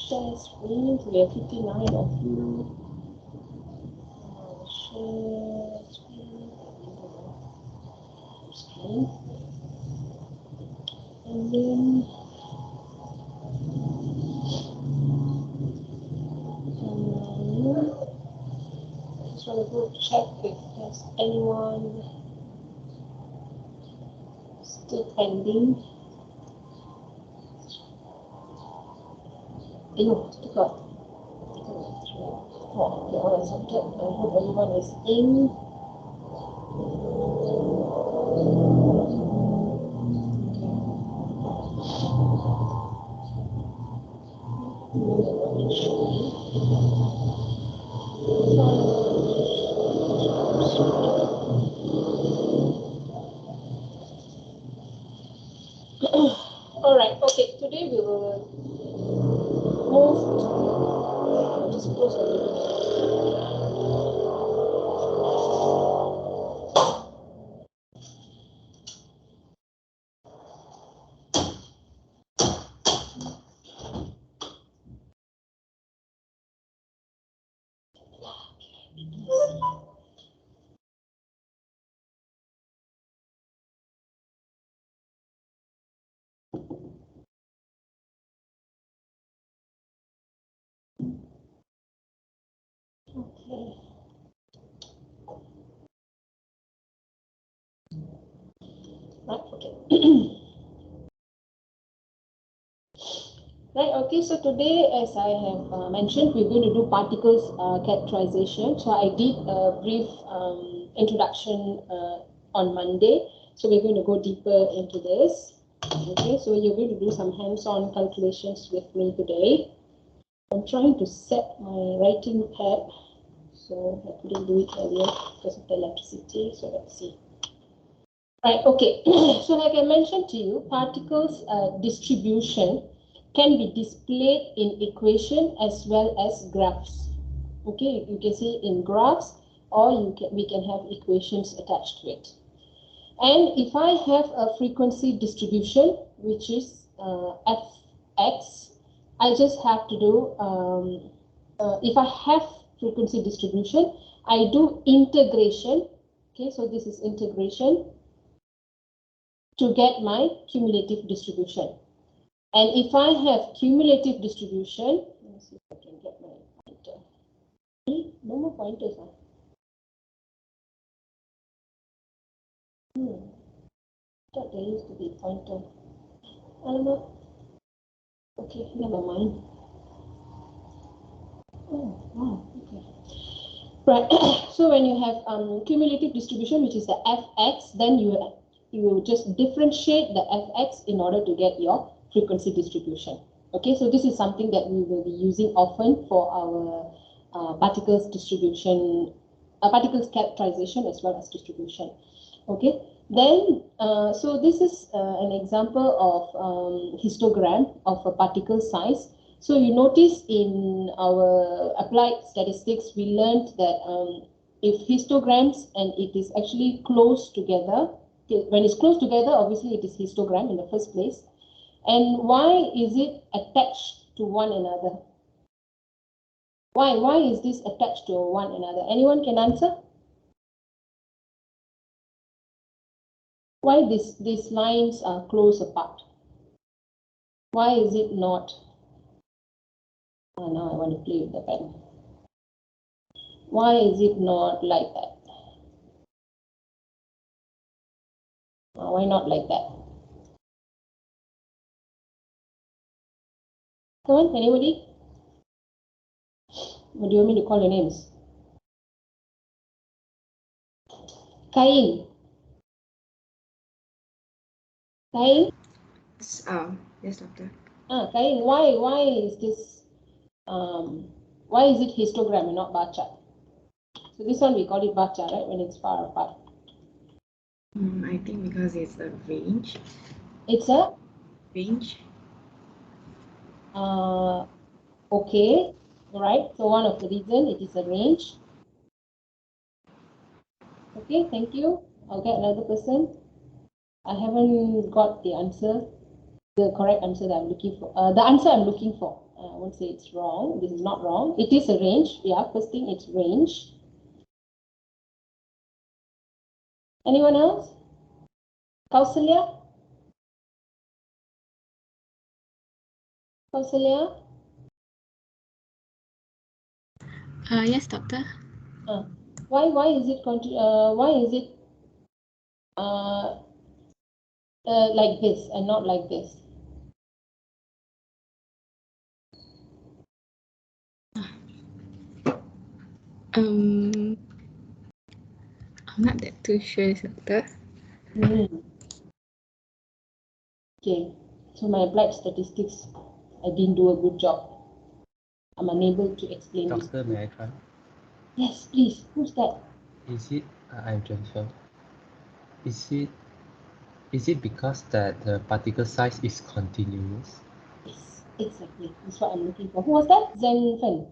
share screen. So we have 59 of you. Share screen. And then just want to go check if there's anyone still pending. Still got. Oh, okay, all accepted. I hope everyone is in. All right, okay, today we will move to just close a little bit. Okay. Right, okay. Right, okay, so today, as I have mentioned, we're going to do particles characterization. So I did a brief introduction on Monday. So we're going to go deeper into this. Okay, so you're going to do some hands-on calculations with me today. I'm trying to set my writing pad. So I couldn't do it earlier because of the electricity. So let's see. Right, okay. So like I mentioned to you, particles distribution can be displayed in equation as well as graphs. Okay, you can see in graphs, or we can have equations attached to it. And if I have a frequency distribution, which is fx, I just have to do, if I have frequency distribution, I do integration. Okay, so this is integration to get my cumulative distribution. And if I have cumulative distribution, let me see if I can get my pointer. No more pointers. Huh? Thought there used to be a pointer. I don't know. Okay, never mind. Oh, wow, okay. Right, so when you have cumulative distribution, which is the fx, then you just differentiate the fx in order to get your frequency distribution. Okay, so this is something that we will be using often for our particles distribution, particles characterization as well as distribution. Okay, then so this is an example of histogram of a particle size. So you notice in our applied statistics, we learned that if histograms and it is actually close together, when it's close together, obviously it is histogram in the first place. And why is it attached to one another? Why is this attached to one another? Anyone can answer? Why these lines are close apart? Why is it not? Oh, now I want to play with the pen. Why is it not like that? Why not like that? Come on, anybody? What do you want me to call your names? Kain. Kain? Yes, doctor. Kain, why is this, why is it histogram and not bar chart? So this one we call it bar chart, right, when it's far apart. I think because it's a range. It's a? Range. Okay, right. So one of the reason it is a range. Okay, thank you. I'll get another person. I haven't got the answer. the correct answer that I'm looking for. The answer I'm looking for. I won't say it's wrong. This is not wrong. It is a range. Yeah, first thing, it's range. Anyone else? Kausalya? Kausalya? Yes, doctor. Why is it like this and not like this? I'm not that too sure, doctor. Okay, so my applied statistics, I didn't do a good job. I'm unable to explain this. Doctor, may I try? Yes, please. Who's that? Is it, I'm Jennifer. Is it because that the particle size is continuous? Yes, exactly. That's what I'm looking for. Who was that? Zenfen.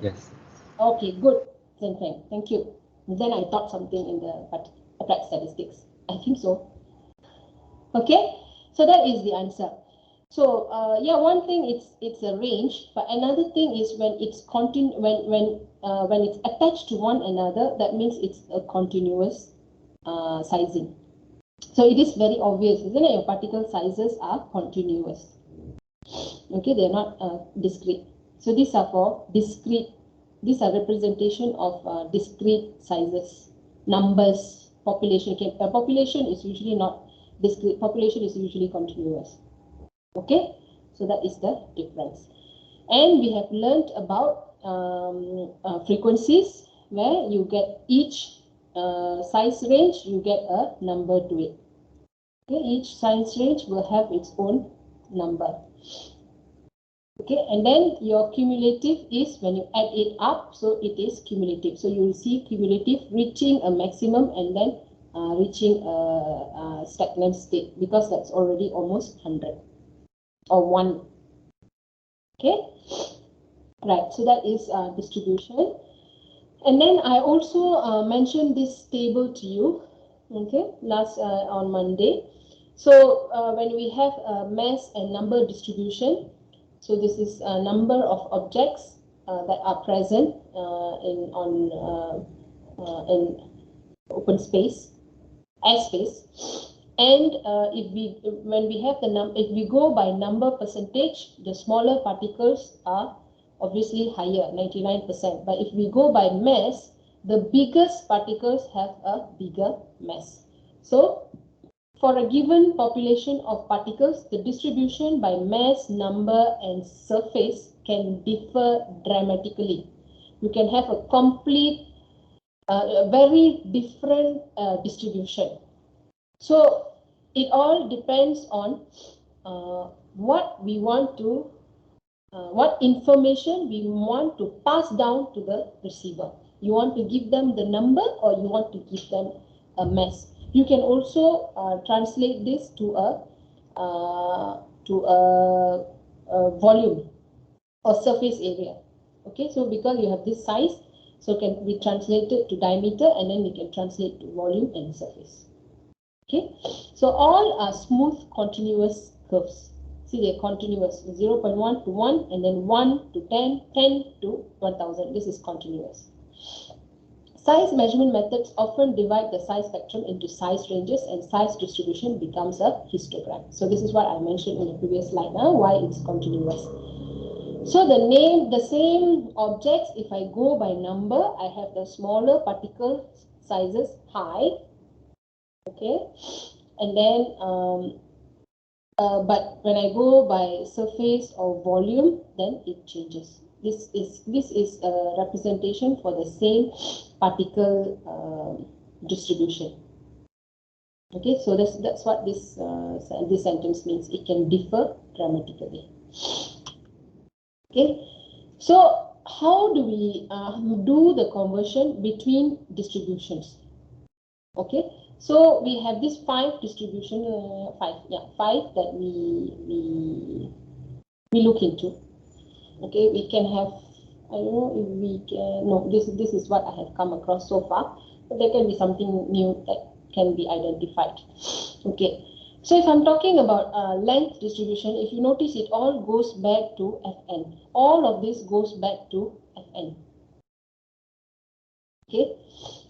Yes. Okay, good. Zenfen. Thank you. Then I thought something in the applied statistics. I think so. Okay, so that is the answer. So yeah, one thing it's a range, but another thing is when it's when it's attached to one another, that means it's a continuous sizing. So it is very obvious, isn't it? Your particle sizes are continuous. Okay, they're not discrete. So these are for discrete. These are representation of discrete sizes, numbers, population. Okay, population is usually not discrete. Population is usually continuous. Okay, so that is the difference. And we have learned about frequencies, where you get each size range, you get a number to it. Okay, each size range will have its own number. Okay, and then your cumulative is when you add it up, so it is cumulative. So you will see cumulative reaching a maximum and then reaching a stagnant state, because that's already almost 100 or 1. Okay, right, so that is distribution. And then I also mentioned this table to you, okay, last on Monday. So when we have mass and number distribution, so this is a number of objects that are present in open space, airspace. And when we have if we go by number percentage, the smaller particles are obviously higher, 99%. But if we go by mass, the biggest particles have a bigger mass. So for a given population of particles, the distribution by mass, number, and surface can differ dramatically. You can have a complete, very different distribution. So it all depends on what we want to, what information we want to pass down to the receiver. You want to give them the number, or you want to give them a mass. You can also translate this to a volume or surface area. Okay, so because you have this size, so can be translated to diameter, and then we can translate to volume and surface. Okay, so all are smooth continuous curves. See, they're continuous, 0.1 to 1, and then 1 to 10, 10 to 1000. This is continuous. Size measurement methods often divide the size spectrum into size ranges, and size distribution becomes a histogram. So this is what I mentioned in the previous slide, why it's continuous. So the same objects, if I go by number, I have the smaller particle sizes high. Okay, and then but when I go by surface or volume, then it changes. This is a representation for the same particle distribution. Okay, so that's what this sentence means. It can differ dramatically. Okay, so how do we do the conversion between distributions? Okay, so we have this 5 distribution, 5 that we look into. Okay, we can have, I don't know if we can, no, this is what I have come across so far, but there can be something new that can be identified. Okay, So if I'm talking about length distribution, if you notice, it all goes back to Fn. All of this goes back to Fn. Okay,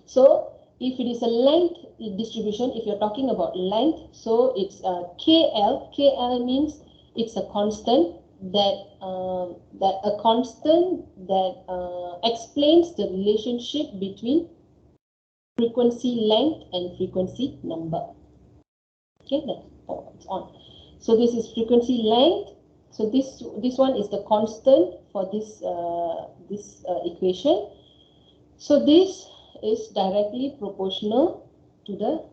so if it is a length distribution, if you're talking about length, so it's KL. KL means it's a constant that explains the relationship between frequency length and frequency number. Okay, that's on. So this is frequency length. So this one is the constant for this equation. So this is directly proportional to the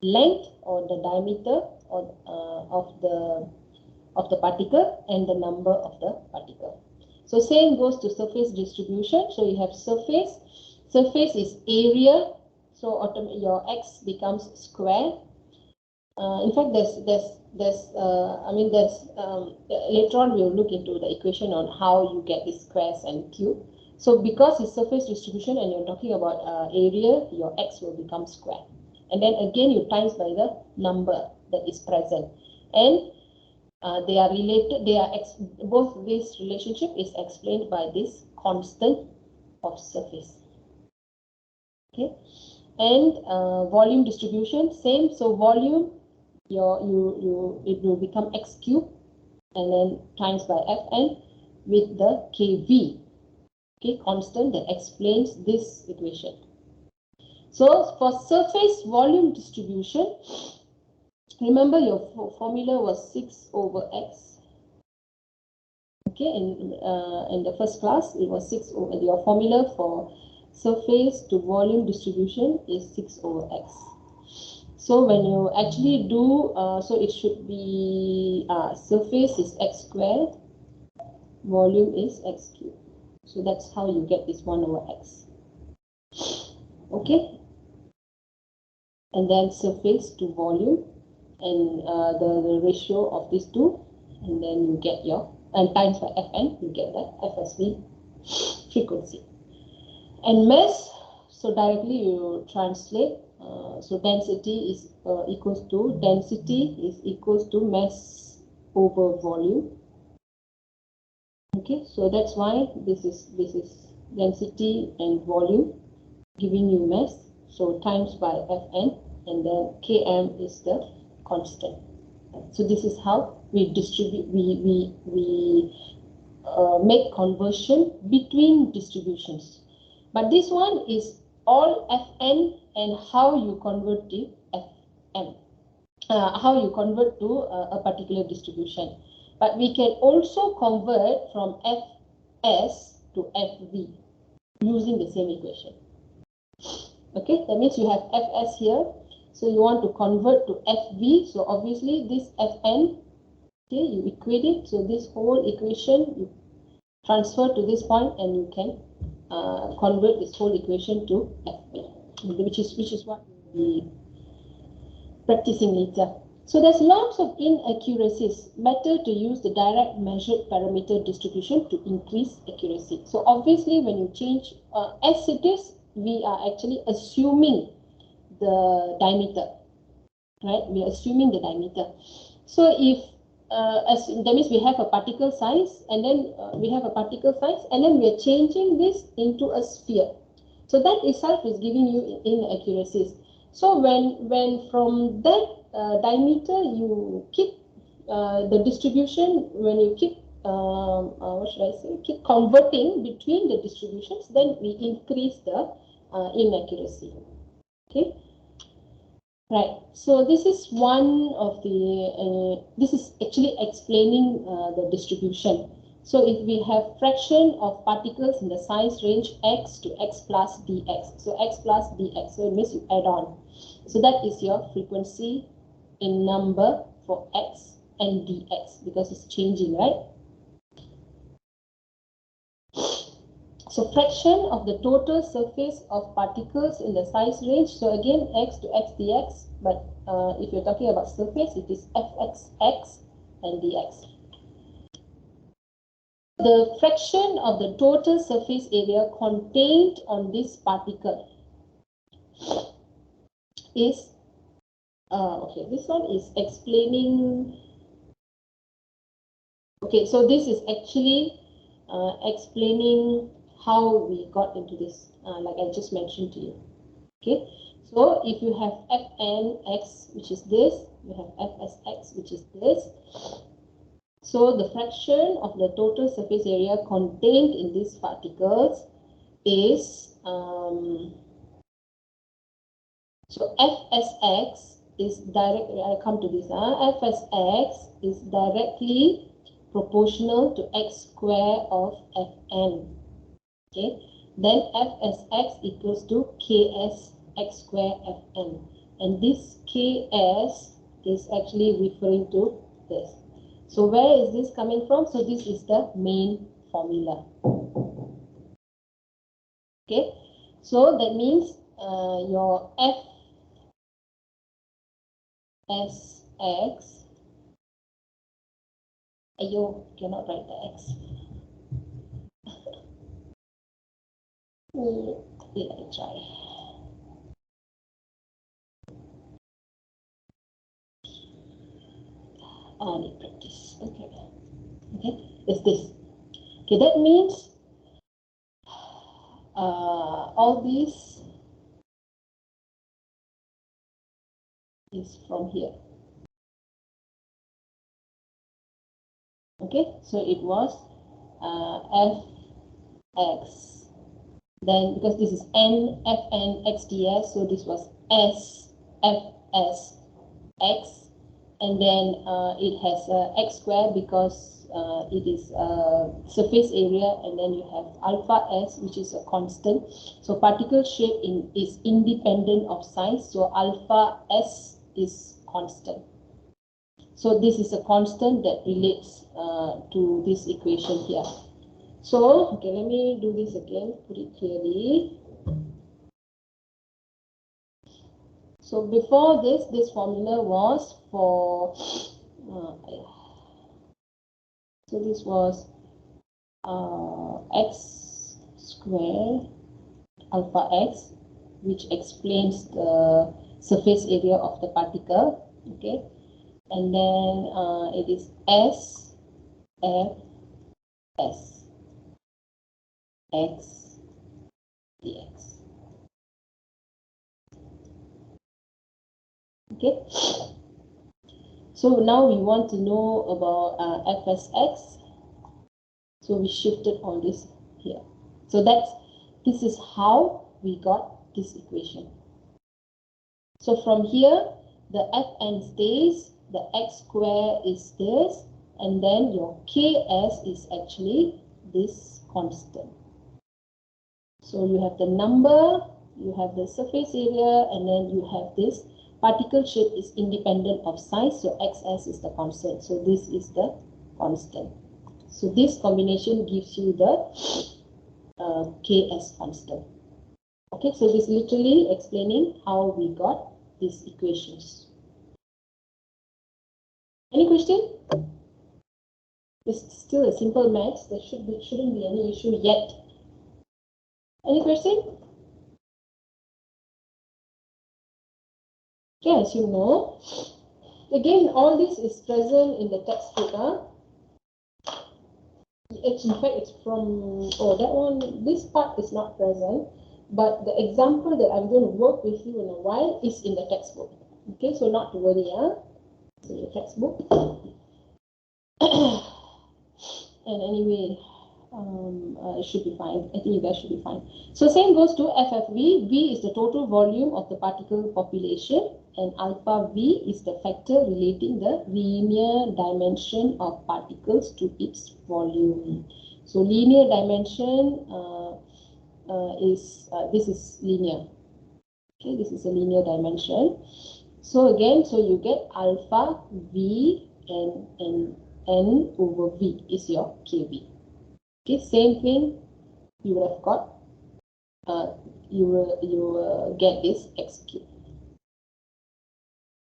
length or the diameter of the particle and the number of the particle. So same goes to surface distribution. So you have surface. Surface is area. So your x becomes square. In fact, later on we'll look into the equation on how you get the squares and cube. So because it's surface distribution and you're talking about area, your x will become square. And then again you times by the number that is present. And they are related, both this relationship is explained by this constant of surface. Okay. And volume distribution, same. So volume, it will become x cubed and then times by Fn with the kV. Okay, constant that explains this equation. So for surface volume distribution, remember your formula was 6 over x. Okay, in the first class it was 6 over, your formula for surface to volume distribution is 6 over x. So when you actually do, so it should be surface is x squared, volume is x cubed. So that's how you get this 1 over x. Okay. And then surface to volume and the ratio of these two. And then you get your, and times by Fn, you get the FSV frequency. And mass, so directly you translate. So density is equals to mass over volume. Okay, so that's why this is density and volume giving you mass. So times by Fn, and then Km is the constant. So this is how we distribute. We make conversion between distributions. But this one is all Fn and how you convert to Fm. How you convert to a particular distribution. But we can also convert from Fs to Fv using the same equation. Okay, that means you have Fs here. So you want to convert to Fv. So obviously this Fn, okay, you equate it. So this whole equation, you transfer to this point and you can convert this whole equation to Fv, which is what we'll be practicing later. So there's lots of inaccuracies. Better to use the direct measured parameter distribution to increase accuracy. So obviously when you change as it is, we are actually assuming the diameter, right? We are assuming the diameter. So if that means we have a particle size, and then we are changing this into a sphere. So that itself is giving you inaccuracies. So when from that diameter you keep the distribution, when you keep keep converting between the distributions, then we increase the inaccuracy. Okay. Right, so this is one of the, this is actually explaining the distribution. So if we have fraction of particles in the size range x to x plus dx, so x plus dx, so it means you add on. So that is your frequency in number for x and dx, because it's changing, right? So fraction of the total surface of particles in the size range. So again, x to x dx, but if you're talking about surface, it is fxx and dx. The fraction of the total surface area contained on this particle is Okay, this one is explaining. Okay, so this is actually explaining how we got into this, like I just mentioned to you. Okay, so if you have fnx, which is this, you have fsx, which is this. So the fraction of the total surface area contained in these particles is so fsx is directly, I come to this, fsx is directly proportional to x square of fn. Okay, then fsx equals to ks x square fn, and this ks is actually referring to this. So where is this coming from? So this is the main formula. Okay, so that means your fsx, ayo, cannot write the x. Let me try. I need practice. Okay, it's this. Okay, that means all these is from here. Okay, so it was fx. Then because this is n fn xds, so this was s fs x, and then it has x squared because it is surface area, and then you have alpha s, which is a constant. So particle shape is independent of size, so alpha s is constant. So this is a constant that relates to this equation here. So, okay, let me do this again, put it clearly. So before this formula was for, so this was x square alpha x, which explains the surface area of the particle, okay? And then it is s f s x dx. Okay, so now we want to know about fsx, so we shifted all this here. So this is how we got this equation. So from here, the fn stays, the x square is this, and then your ks is actually this constant. So you have the number, you have the surface area, and then you have this particle shape is independent of size, so xs is the constant. So this is the constant. So this combination gives you the ks constant. Okay, so this is literally explaining how we got these equations. Any question? It's still a simple maths. There shouldn't be any issue yet. Any question? Okay, as you know, again, all this is present in the textbook. In fact, it's from, that one, this part is not present, but the example that I'm going to work with you in a while is in the textbook. Okay, so not to worry, it's in the textbook. And anyway, it should be fine. I think you guys should be fine. So same goes to FFV. V is the total volume of the particle population, and alpha V is the factor relating the linear dimension of particles to its volume. So linear dimension this is linear. Okay, this is a linear dimension. So again, so you get alpha V and N over V is your kV. Okay, same thing you would have got. You will get this x cube.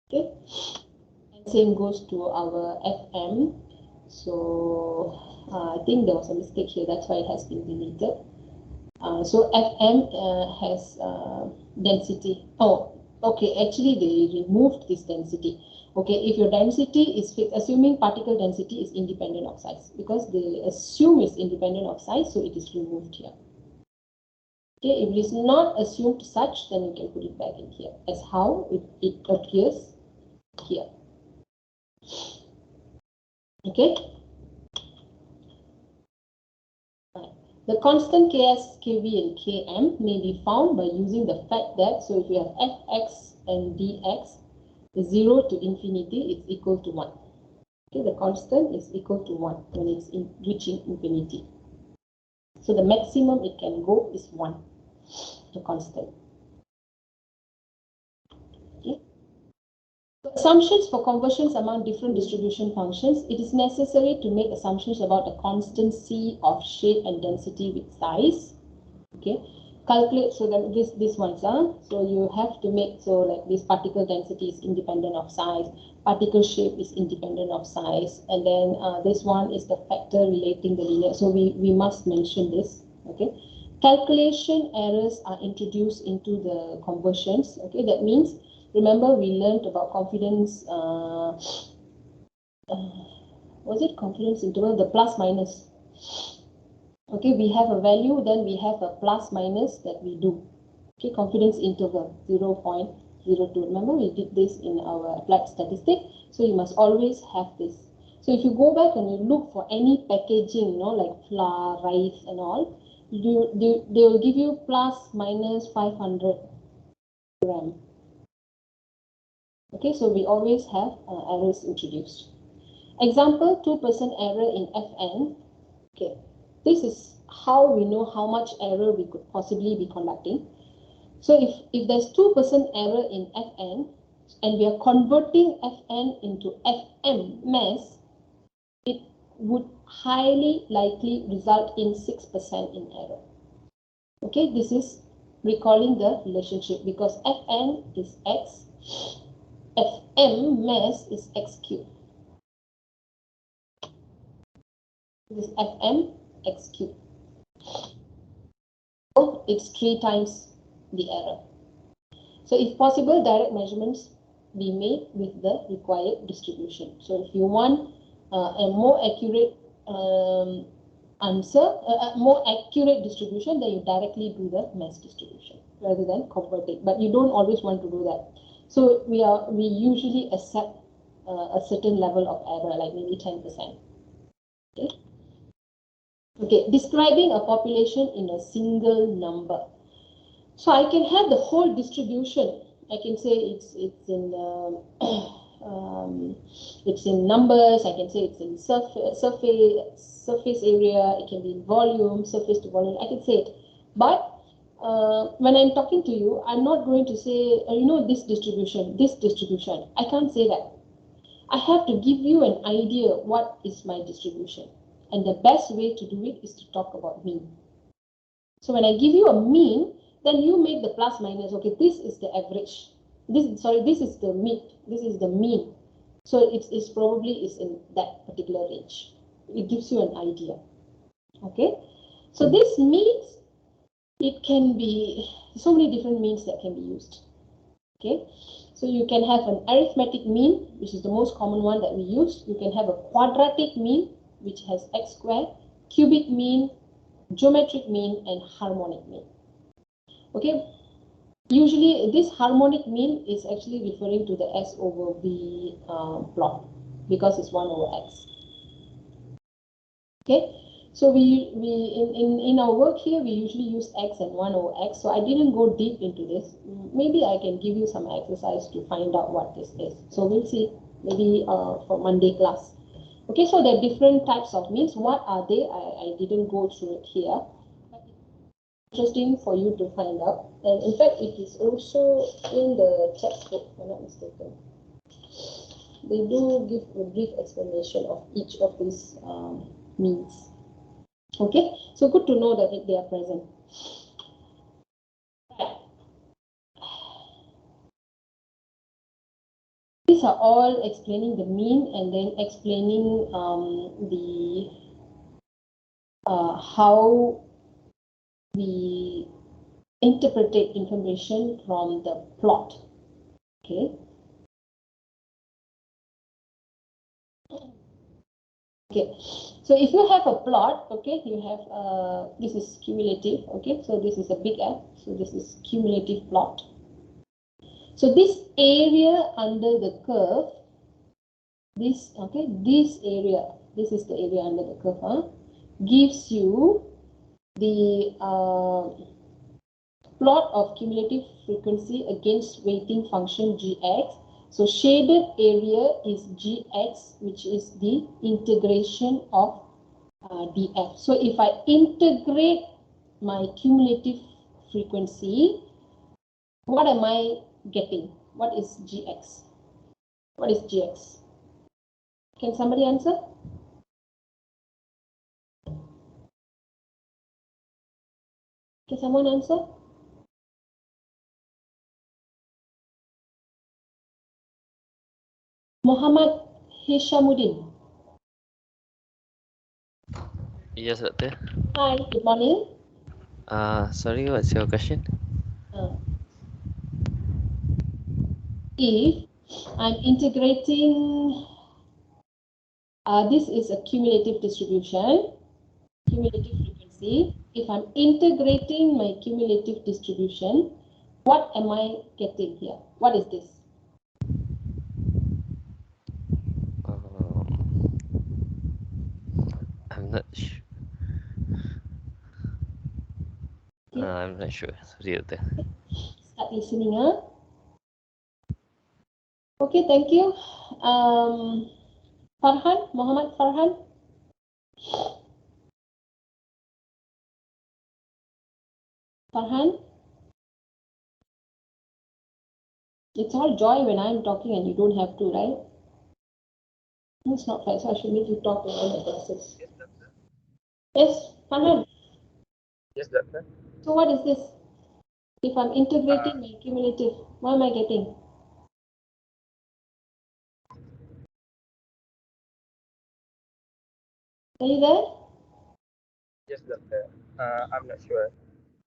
Okay, and same goes to our Fm. So I think there was a mistake here. That's why it has been deleted. So Fm has density. Oh, Okay, actually they removed this density. Okay, if your density is fixed, assuming particle density is independent of size, because they assume it's independent of size, so it is removed here. Okay, if it is not assumed such, then you can put it back in here as how it appears here. Okay. The constant Ks, Kv, and Km may be found by using the fact that, so if you have Fx and dx is 0 to infinity, it's equal to 1. Okay, the constant is equal to 1 when it's reaching infinity. So the maximum it can go is 1, the constant. Okay. So assumptions for conversions among different distribution functions. It is necessary to make assumptions about the constancy of shape and density with size. Okay, calculate, so that this ones are, so you have to make, so like this particle density is independent of size, particle shape is independent of size, and then this one is the factor relating the linear, so we must mention this. Okay, calculation errors are introduced into the conversions. Okay, that means, remember we learned about confidence, was it confidence interval, the plus minus. Okay, we have a value, then we have a plus minus that we do. Okay, confidence interval 0.02. Remember we did this in our applied statistic, so you must always have this. So if you go back and you look for any packaging, you know, like flour, rice and all, they will give you plus minus 500 gram. Okay, so we always have errors introduced. Example, 2% error in Fn. Okay, this is how we know how much error we could possibly be conducting. So if there's 2% error in Fn and we are converting Fn into Fm mass, it would highly likely result in 6% in error. Okay, this is recalling the relationship because Fn is x, Fm mass is x cubed. This is Fm x cubed. So it's 3 times the error. So if possible, direct measurements be made with the required distribution. So if you want a more accurate more accurate distribution, then you directly do the mass distribution rather than convert it. But you don't always want to do that. So we usually accept a certain level of error, like maybe 10%. Okay. Okay, describing a population in a single number. So I can have the whole distribution. I can say it's in it's in numbers. I can say it's in surface area. It can be in volume, surface to volume. I can say it, but when I'm talking to you, I'm not going to say you know, this distribution. I can't say that. I have to give you an idea what is my distribution, and the best way to do it is to talk about mean. So when I give you a mean, then you make the plus minus. Okay, this is the average. This is the mean. This is the mean. So it's probably is in that particular range. It gives you an idea. Okay. So this means it can be so many different means that can be used. Okay. So you can have an arithmetic mean, which is the most common one that we use. You can have a quadratic mean, which has x squared, cubic mean, geometric mean, and harmonic mean. Okay, usually this harmonic mean is actually referring to the S over V plot because it's 1 over x. Okay, so we in our work here we usually use x and 1 over x. So I didn't go deep into this. Maybe I can give you some exercise to find out what this is. So we'll see maybe for Monday class. Okay, so there are different types of means. What are they? I didn't go through it here. Interesting for you to find out, and in fact it is also in the textbook, if I'm not mistaken. They do give a brief explanation of each of these means. Okay, so good to know that they are present. These are all explaining the mean and then explaining the how we interpret information from the plot. Okay. Okay, so if you have a plot, okay, you have this is cumulative, okay, so this is a big F, so this is cumulative plot. So this area under the curve, this, okay, this area, this is the area under the curve, gives you the plot of cumulative frequency against weighting function Gx. So shaded area is Gx, which is the integration of df. So if I integrate my cumulative frequency, what am I getting? What is Gx? What is Gx? Can somebody answer? Can someone answer? Muhammad Hishamuddin. Yes, Doctor. Hi, good morning. Sorry, what's your question? If I'm integrating, this is a cumulative distribution, cumulative frequency. If I'm integrating my cumulative distribution, what am I getting here? What is this? I'm not sure. I'm not sure. Sorry, Doctor. Start listening, huh? Okay, thank you. Farhan, Muhammad Farhan. Farhan, it's all joy when I'm talking and you don't have to, right? It's not fair, so I should make you talk in all the classes. Yes, Doctor. Yes, Farhan. Yes, Doctor. So what is this? If I'm integrating my cumulative, what am I getting? Are you there? Yes, Doctor. I'm not sure.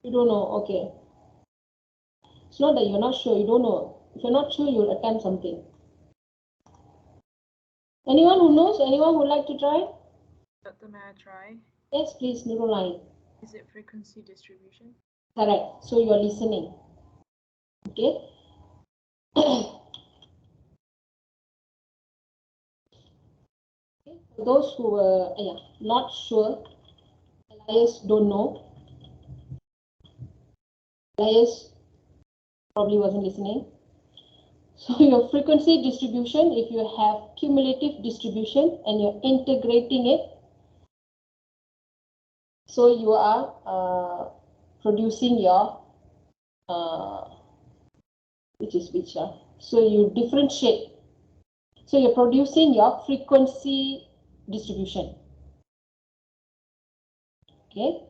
You don't know, okay. It's not that you're not sure, you don't know. If you're not sure, you'll attempt something. Anyone who knows? Anyone who would like to try? Doctor, may I try? Yes, please, Nurulai. Is it frequency distribution? Correct. So you're listening. Okay. For those who were not sure, Elias don't know. Elias probably wasn't listening. So your frequency distribution, if you have cumulative distribution and you're integrating it, so you are producing your which is which so you differentiate. So you're producing your frequency distribution. Okay.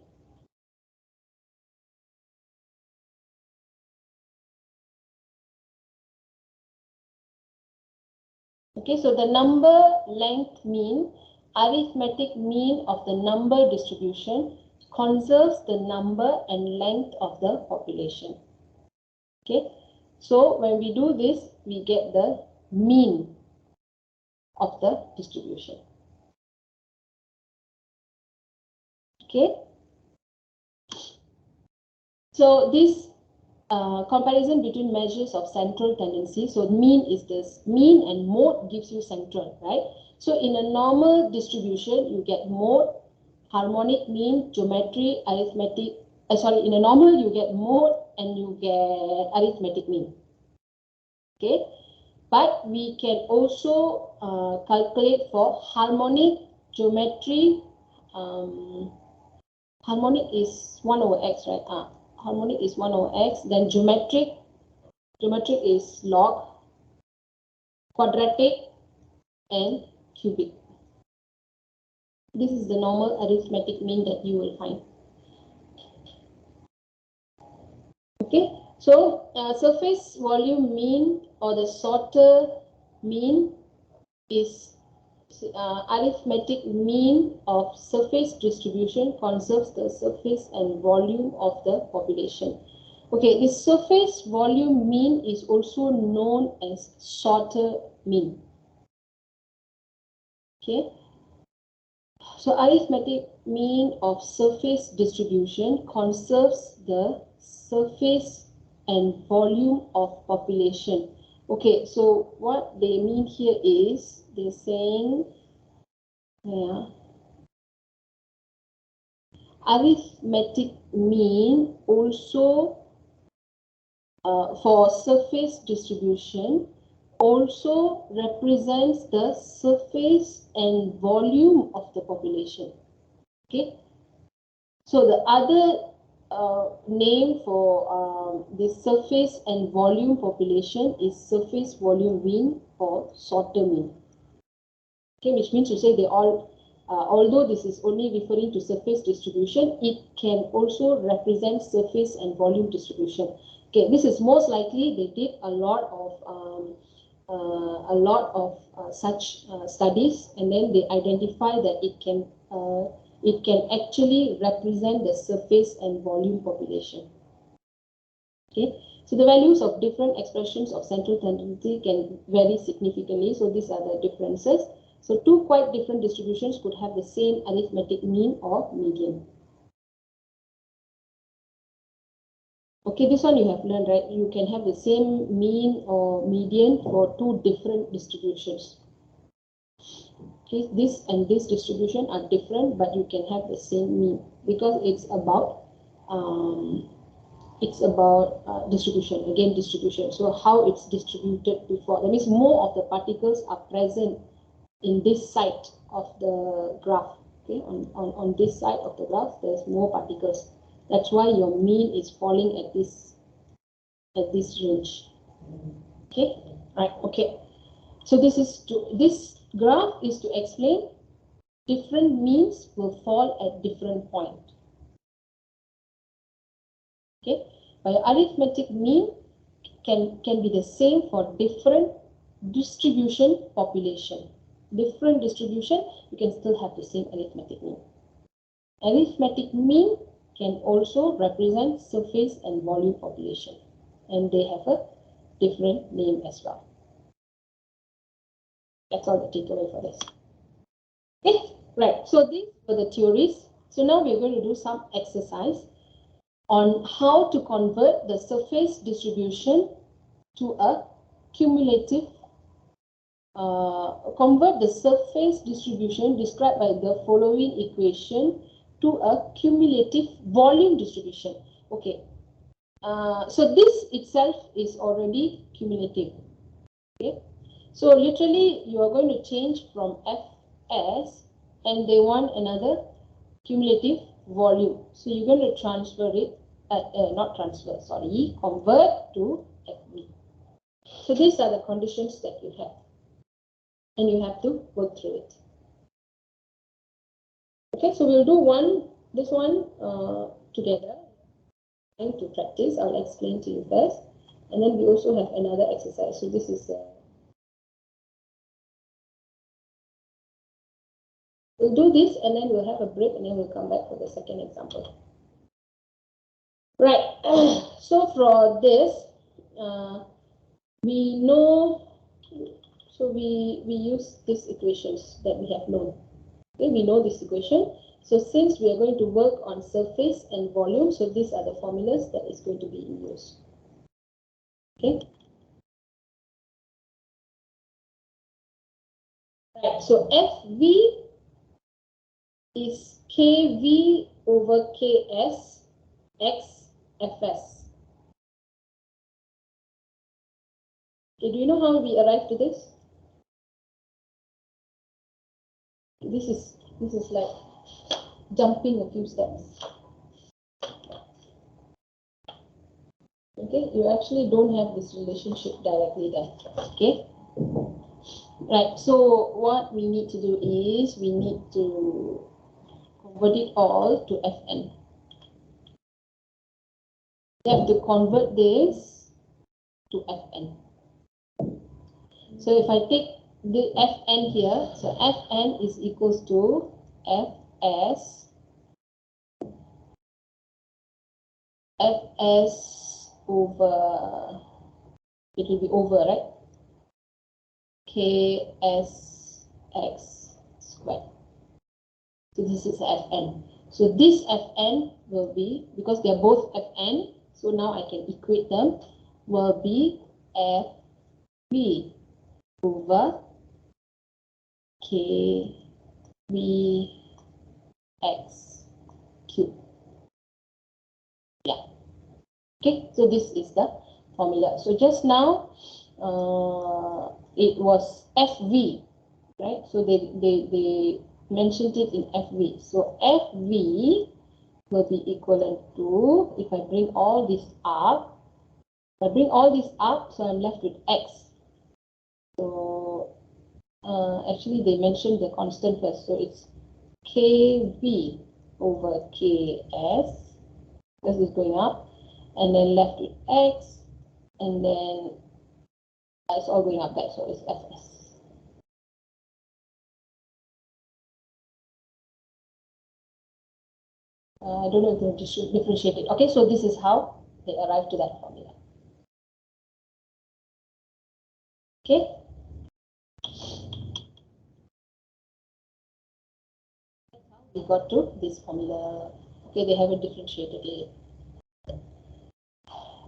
Okay, so the number length mean, arithmetic mean of the number distribution conserves the number and length of the population. Okay, so when we do this, we get the mean of the distribution. Okay, so this comparison between measures of central tendency. So mean is this, mean and mode gives you central, right? So in a normal distribution, you get mode, harmonic mean, geometry, arithmetic. In a normal, you get mode and you get arithmetic mean. Okay, but we can also calculate for harmonic, geometry. Harmonic is 1 over x, right? Harmonic is 1 over x. Then geometric is log, quadratic, and cubic. This is the normal arithmetic mean that you will find. Okay, so surface volume mean or the sorter mean is arithmetic mean of surface distribution conserves the surface and volume of the population. Okay, this surface volume mean is also known as Shorter mean. Okay, so arithmetic mean of surface distribution conserves the surface and volume of population. Okay, so what they mean here is they're saying, arithmetic mean also for surface distribution also represents the surface and volume of the population. Okay, so the other name for the surface and volume population is surface volume mean or Shorter mean. Okay, which means to say they all, although this is only referring to surface distribution, it can also represent surface and volume distribution. Okay, this is most likely they did a lot of such studies, and then they identify that it can actually represent the surface and volume population. Okay, so the values of different expressions of central tendency can vary significantly. So these are the differences. So two quite different distributions could have the same arithmetic mean or median. Okay, this one you have learned, right? You can have the same mean or median for two different distributions. Okay, this and this distribution are different, but you can have the same mean because it's about distribution, again distribution. So how it's distributed before, that means more of the particles are present in this side of the graph. Okay, on this side of the graph there's more particles. That's why your mean is falling at this range. Okay, right. Okay, so this graph is to explain different means will fall at different point. Okay, but your arithmetic mean can be the same for different distribution population. Different distribution, you can still have the same arithmetic mean. Arithmetic mean can also represent surface and volume population, and they have a different name as well. That's all the takeaway for this. Okay, right. So these were the theories. So now we're going to do some exercise on how to convert the surface distribution to a cumulative convert the surface distribution described by the following equation to a cumulative volume distribution. Okay, so this itself is already cumulative. Okay, so literally you are going to change from Fs and they want another cumulative volume. So you're going to transfer it, convert to Fv. So these are the conditions that you have, and you have to work through it. Okay, so we'll do this one together and to practice. I'll explain to you first, and then we also have another exercise. So this is we'll do this and then we'll have a break and then we'll come back for the second example. Right, so for this, we know, so we use these equations that we have known. Okay, we know this equation. So since we are going to work on surface and volume, so these are the formulas that is going to be in use. Okay. Right, so Fv is Kv over Ks x Fs. Okay, do you know how we arrived to this? This is like jumping a few steps. Okay, you actually don't have this relationship directly there. Okay, right, so what we need to do is we need to convert it all to Fn. We have to convert this to Fn. So if I take the Fn here, so Fn is equals to Fs over, it will be over, right? KSX squared. So this is Fn. So this Fn will be, because they are both Fn, so now I can equate them, will be Fv over KVX cube. Yeah. Okay, so this is the formula. So just now, it was Fv, right? So they mentioned it in Fv. So Fv will be equivalent to, if I bring all this up, so I'm left with X. So actually they mentioned the constant first. So it's Kv over Ks, because it's going up, and then left with X, and then it's all going up there, so it's Fs. I don't know if they differentiate it. Okay, so this is how they arrived to that formula. Okay. We got to this formula. Okay, they haven't differentiated it.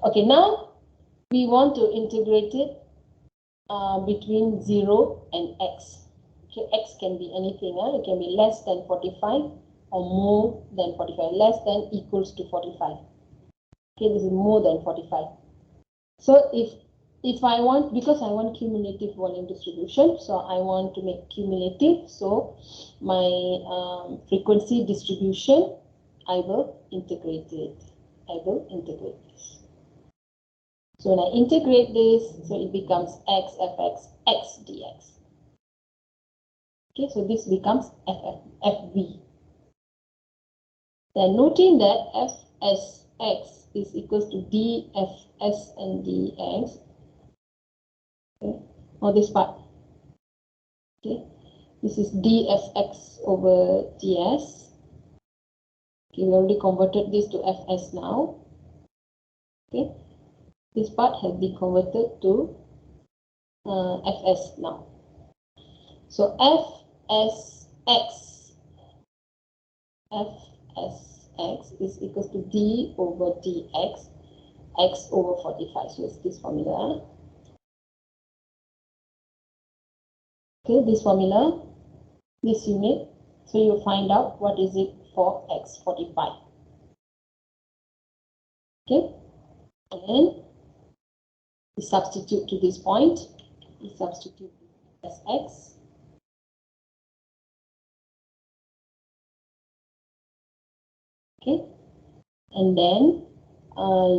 Okay, now we want to integrate it between 0 and x. Okay, x can be anything. It can be less than 45 or more than 45. Less than equals to 45. Okay, this is more than 45. So if I want, because I want cumulative volume distribution, so I want to make cumulative, so my frequency distribution, I will integrate it. I will integrate this. So when I integrate this, so it becomes x fx x dx. Okay, so this becomes fv. Then noting that fsx is equals to dfs and dx. Okay, or this part. Okay, this is dfx over ds. Okay, we already converted this to fs now. Okay, this part has been converted to fs now. So fsx is equals to d over dx, x over 45. So it's this formula. Okay, this formula, this unit. So you find out what is it for x45. Okay, and we substitute to this point. We substitute as x. Okay, and then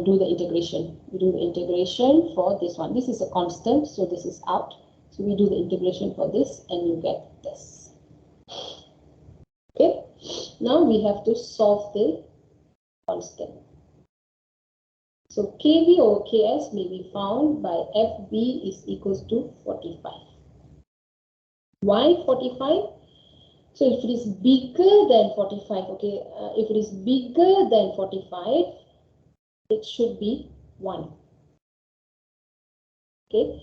do the integration. We do the integration for this one. This is a constant, so this is out. So we do the integration for this, and you get this. Okay, now we have to solve the constant. So Kv over Ks may be found by Fv is equals to 45. Why 45? So if it is bigger than 45, okay, if it is bigger than 45, it should be 1. Okay,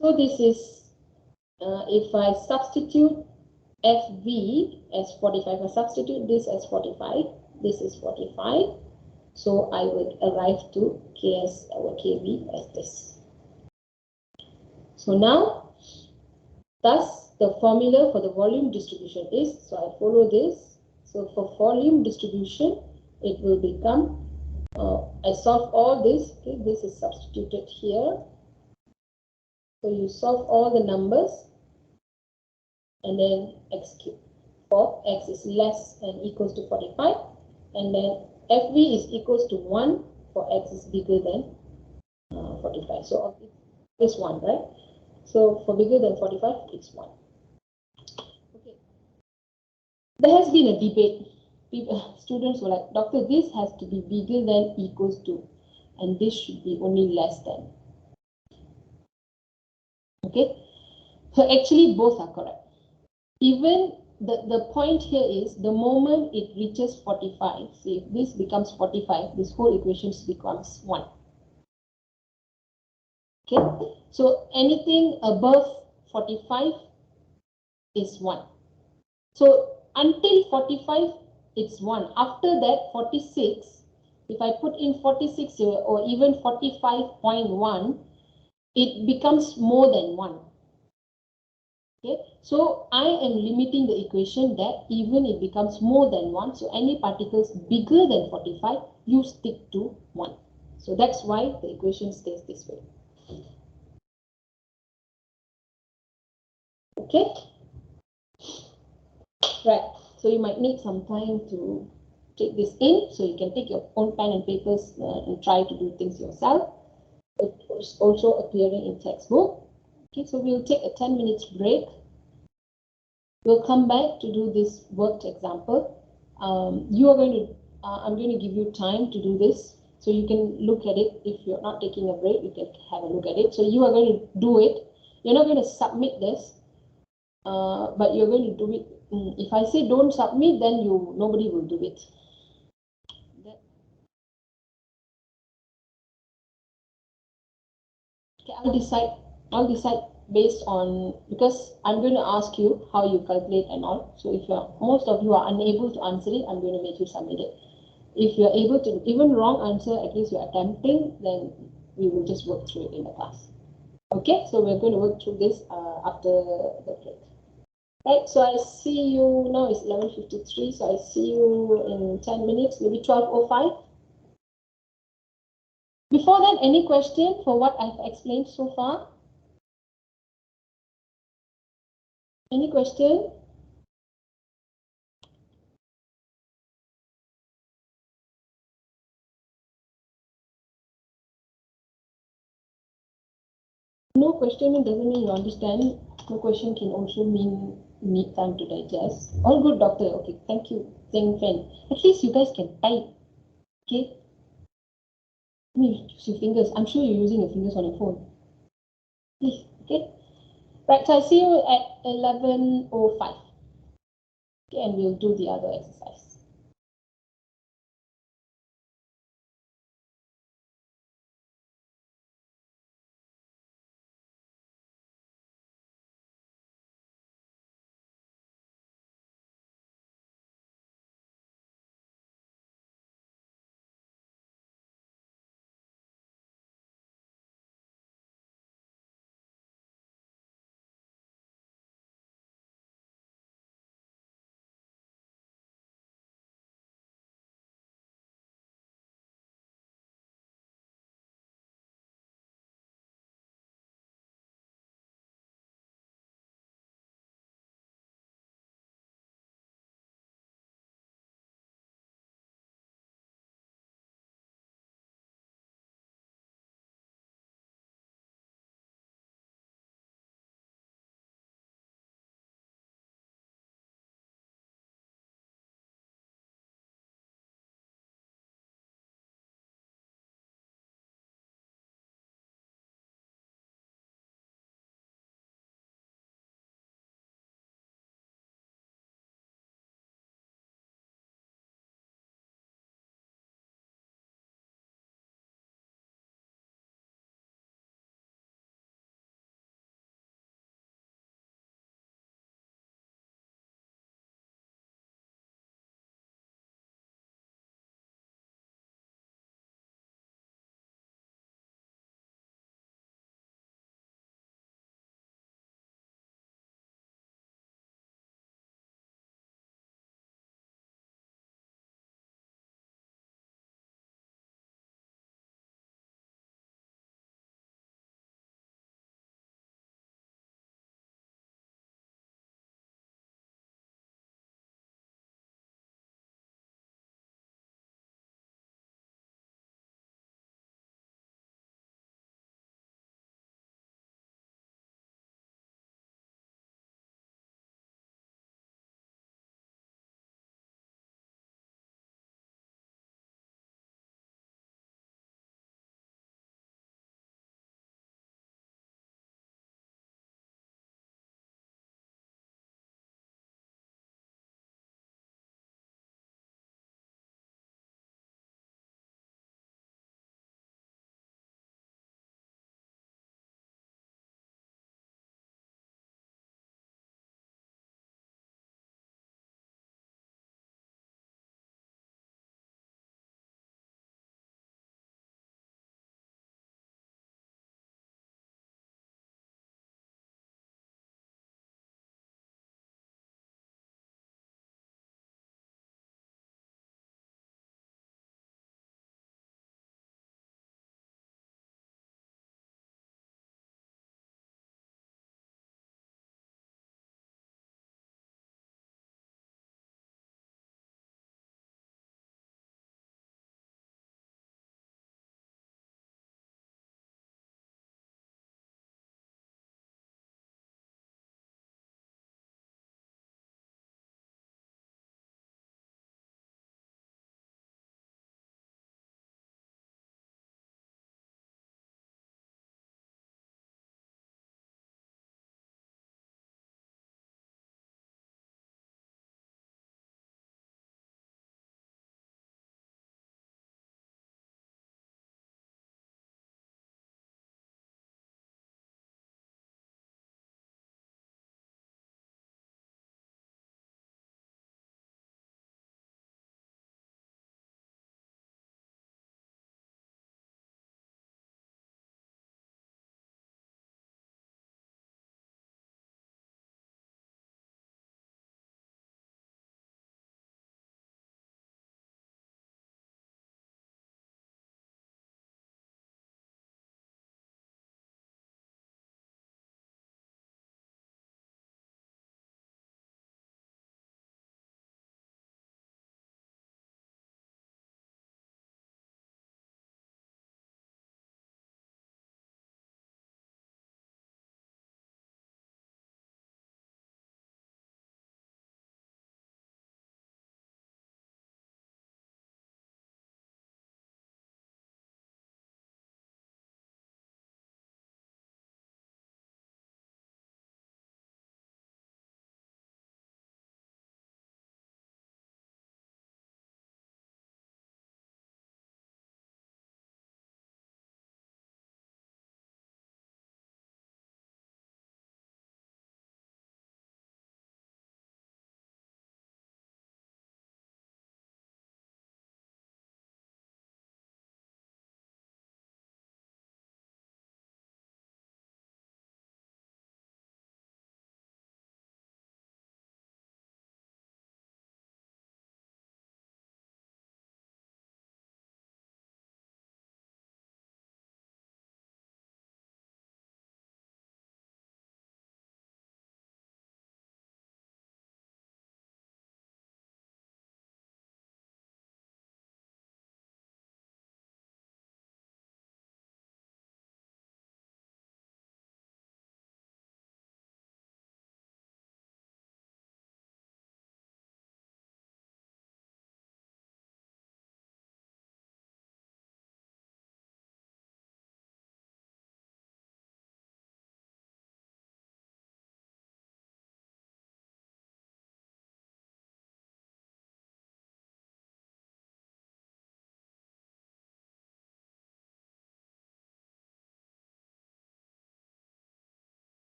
so this is, if I substitute Fv as 45, I substitute this as 45, this is 45, so I would arrive to Ks over Kv as this. So now, thus the formula for the volume distribution is, so I follow this, so for volume distribution, it will become, I solve all this, okay, this is substituted here. So you solve all the numbers and then x cube. For x is less than equals to 45, and then Fv is equals to 1 for x is bigger than 45. So it's 1, right? So for bigger than 45, it's 1. Okay. There has been a debate. Students were like, Doctor, this has to be bigger than equals to, and this should be only less than. Okay, so actually both are correct. Even the point here is the moment it reaches 45, see if this becomes 45, this whole equation becomes 1. Okay, so anything above 45 is 1. So until 45, it's 1. After that, 46, if I put in 46 here or even 45.1, it becomes more than 1. Okay, so I am limiting the equation that even it becomes more than 1, so any particles bigger than 45, you stick to 1. So that's why the equation stays this way. Okay, right, so you might need some time to take this in, so you can take your own pen and papers and try to do things yourself. It's also appearing in textbook. Okay, so we'll take a 10 minutes break. We'll come back to do this worked example. You are going to, I'm going to give you time to do this, so you can look at it. If you're not taking a break, you can have a look at it. So you are going to do it. You're not going to submit this, but you're going to do it. If I say don't submit, then nobody will do it. Okay, I'll decide based on, because I'm going to ask you how you calculate and all. So if most of you are unable to answer it, I'm going to make you submit it. If you're able to, even wrong answer, at least you're attempting, then we will just work through it in the class. Okay, so we're going to work through this after the break. Right, so I see you now, it's 11:53, so I see you in 10 minutes, maybe 12:05. Before that, any question for what I've explained so far? Any question? No question doesn't mean you understand. No question can also mean you need time to digest. All good, doctor. Okay, thank you, Zeng Fen. At least you guys can type. Okay? Let me use your fingers. I'm sure you're using your fingers on your phone. Please, okay? Right, so I see you at 11:05. Okay, and we'll do the other exercise.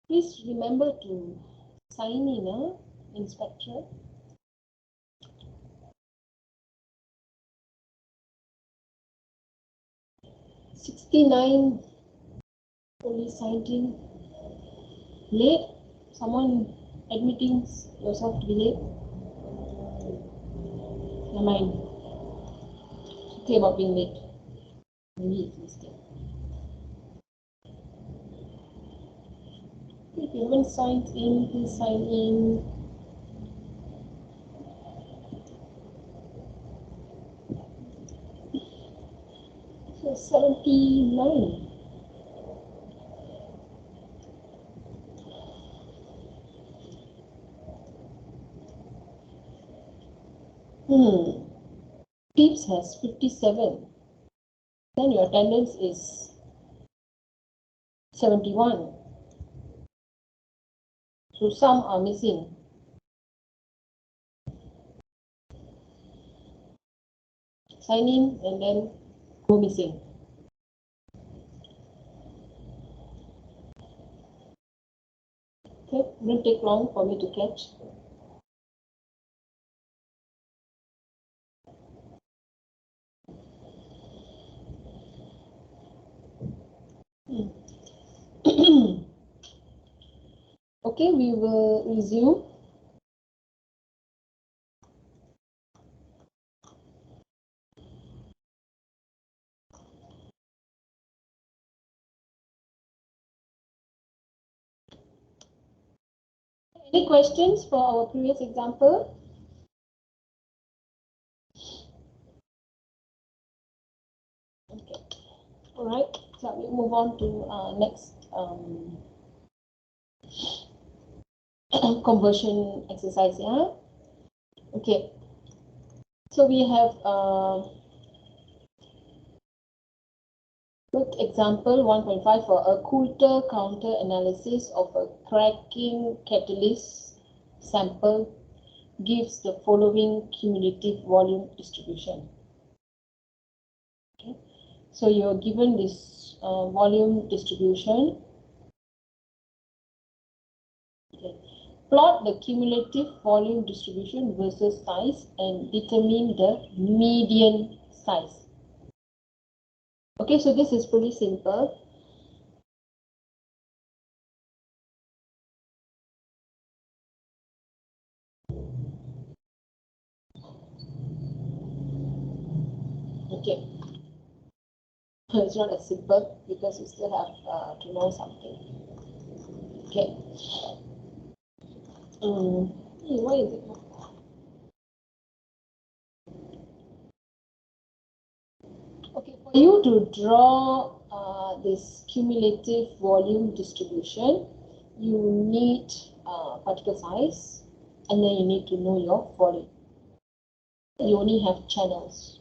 Please remember to sign in, Inspector. $69 only signed in. Late? Someone admitting yourself to be late? Never mind. It's okay about being late. Maybe it's a mistake. If you haven't signed in, please sign in. So 79. Peeps has 57. Then your attendance is 71. So some are missing. Sign in and then go missing. Okay, it won't take long for me to catch. Okay, we will resume. Any questions for our previous example? Okay, all right. So we move on to next conversion exercise. Yeah. Okay. So we have look example 1.5 for a Coulter counter analysis of a cracking catalyst sample gives the following cumulative volume distribution. Okay. So you're given this volume distribution. Okay. Plot the cumulative volume distribution versus size and determine the median size. Okay, so this is pretty simple. Okay, it's not as simple because you still have to know something. Okay. Why is it not? Okay, for you to draw this cumulative volume distribution, you need particle size and then you need to know your volume. You only have channels.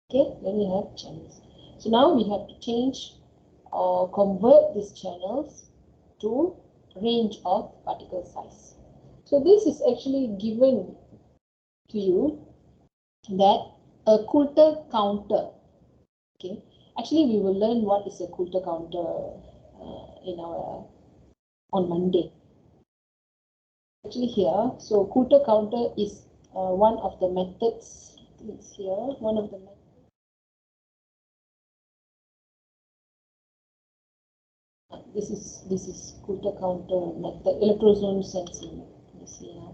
Okay, then you have channels. So now we have to change or convert these channels to range of particle size. So this is actually given to you that a Coulter counter. Okay, actually we will learn what is a Coulter counter in our on Monday. Actually here, so Coulter counter is one of the methods. It's here, one of the methods. This is Coulter counter method, electrozone sensing. You see now.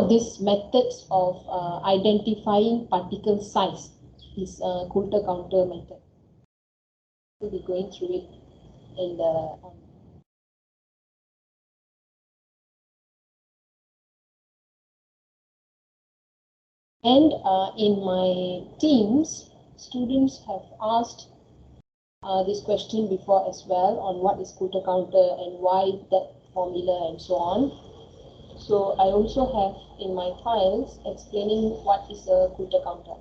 These methods of identifying particle size is Coulter counter method. We'll be going through it in the and in my teams, students have asked this question before as well on what is Coulter counter and why that formula and so on. So I also have in my files explaining what is a Coulter counter.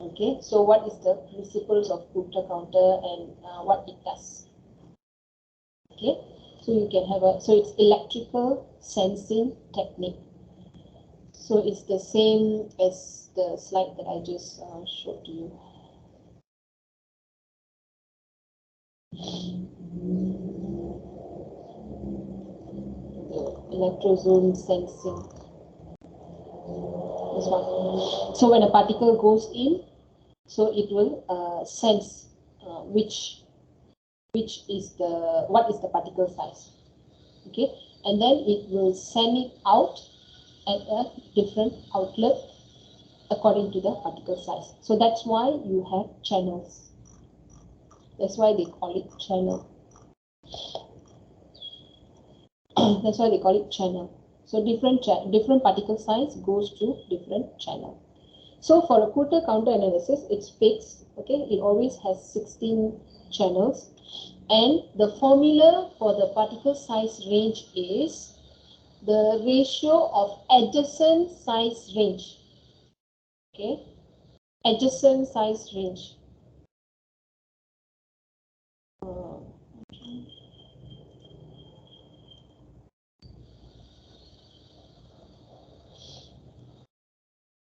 Okay, so what is the principles of Coulter counter and what it does. Okay, so you can have so it's electrical sensing technique. So it's the same as the slide that I just showed to you. Electrozone sensing. This one. So when a particle goes in, so it will sense what is the particle size. Okay, and then it will send it out at a different outlet according to the particle size. So that's why you have channels. That's why they call it channel. That's why they call it channel. So different particle size goes to different channel. So for a Coulter counter analysis, it's fixed. Okay, it always has 16 channels, and the formula for the particle size range is the ratio of adjacent size range. Okay, adjacent size range.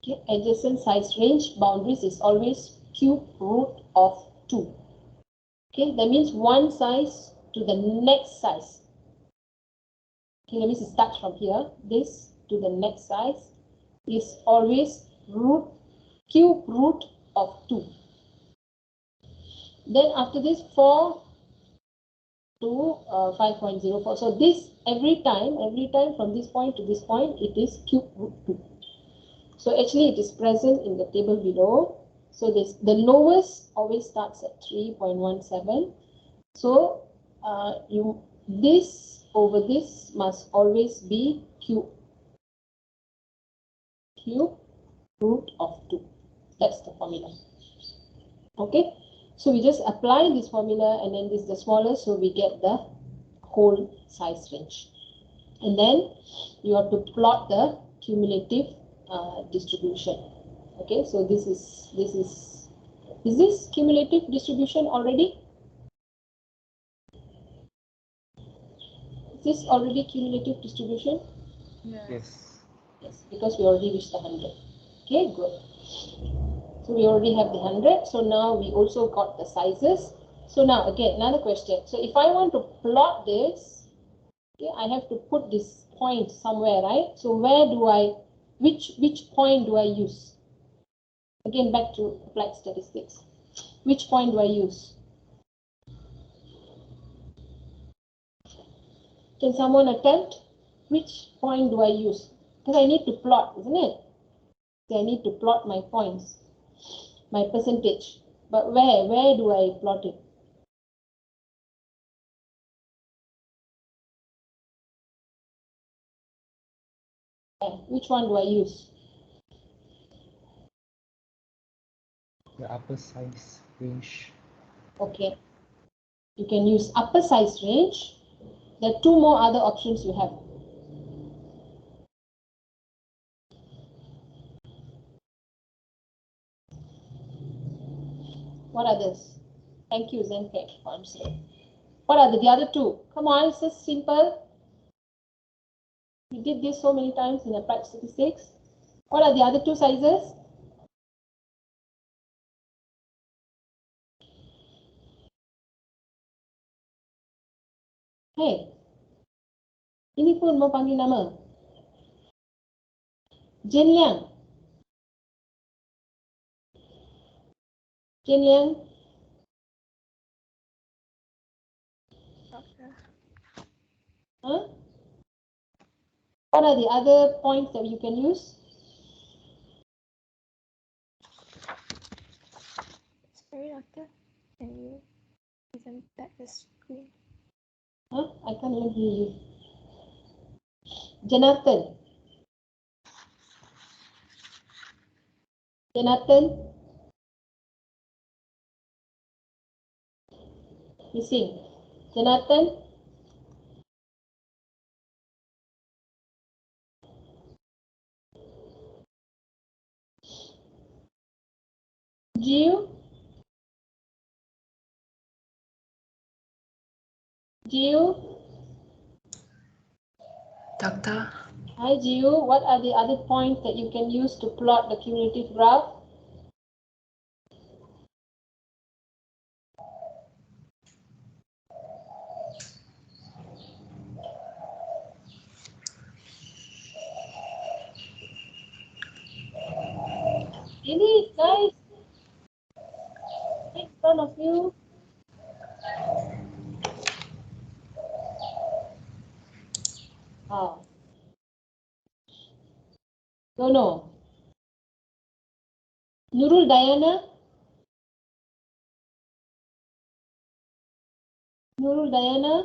Okay, adjacent size range boundaries is always cube root of 2. Okay, that means one size to the next size. Okay, that means it starts from here. This to the next size is always cube root of 2. Then after this 4 to 5.04. So this every time from this point to this point, it is cube root 2. So actually it is present in the table below. So the lowest always starts at 3.17. So this over this must always be cube root of 2. That's the formula. Okay, so we just apply this formula, and then this is the smallest, so we get the whole size range. And then you have to plot the cumulative distribution. Okay, so this is this cumulative distribution already? Is this already cumulative distribution? Yes. Yes, because we already reached the 100. Okay, good. So we already have the 100. So now we also got the sizes. So now again, another question. So if I want to plot this, okay, I have to put this point somewhere, right? So which point do I use? Again, back to applied statistics. Which point do I use? Can someone attempt? Which point do I use? Because I need to plot, isn't it? So I need to plot my points, my percentage. But where do I plot it? Which one do I use? The upper size range. Okay. You can use upper size range. There are two more other options you have. What are those? Thank you, Zenke, for answering. What are the other two? Come on, it's just simple. We did this so many times in applied statistics. What are the other two sizes? Hey, ini pun mau panggil nama. Jen Liang. Jen Liang. Huh? What are the other points that you can use? Sorry, doctor. Can you present that the screen? Huh? I can't even hear you. Jonathan. Jonathan. Missing. Jonathan. Jiu. Jiu. Doctor, Hi, Jiu. What are the other points that you can use to plot the cumulative graph? Really, guys? Right in front of you. Ah. No. Nurul Diana? Nurul Diana?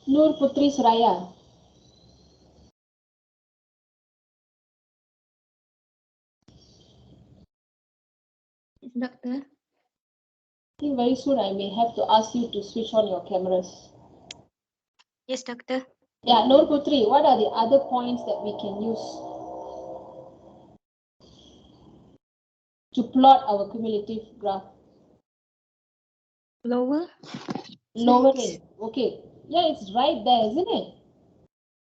Nur Putri Suraya? Yes, doctor. I think very soon I may have to ask you to switch on your cameras. Yes, doctor. Yeah, Nur Putri, what are the other points that we can use to plot our cumulative graph? Lower. Lowering. Okay. Yeah, it's right there, isn't it?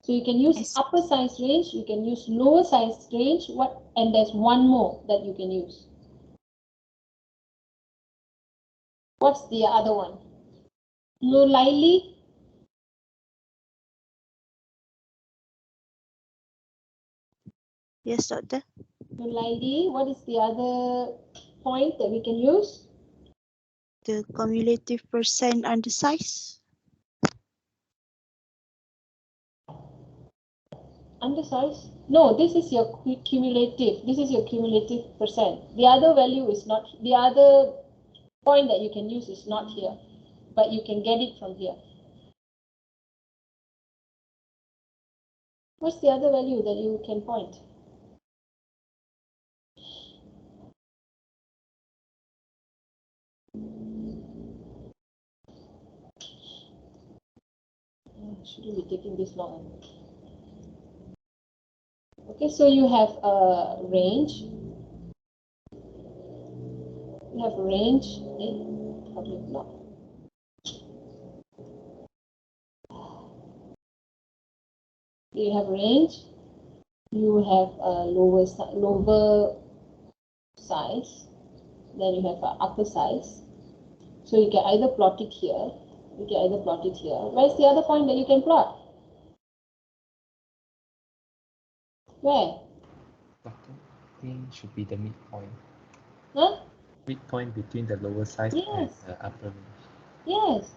So you can use Yes. upper size range, you can use lower size range, and there's one more that you can use. What's the other one? Nur Laili? Yes, doctor. Nur Laili, what is the other point that we can use? The cumulative percent undersize. Undersize? No, this is your cumulative. This is your cumulative percent. The other value is not, the other point that you can use is not here, but you can get it from here. What's the other value that you can point? Shouldn't be taking this long. Okay, so you have a range. You have range. No. You have range. You have a lower size. Then you have an upper size. So you can either plot it here. You can either plot it here. Where's the other point that you can plot? Where? Doctor, I think should be the midpoint. Huh? Midpoint between the lower size and Yes. the upper range. Yes.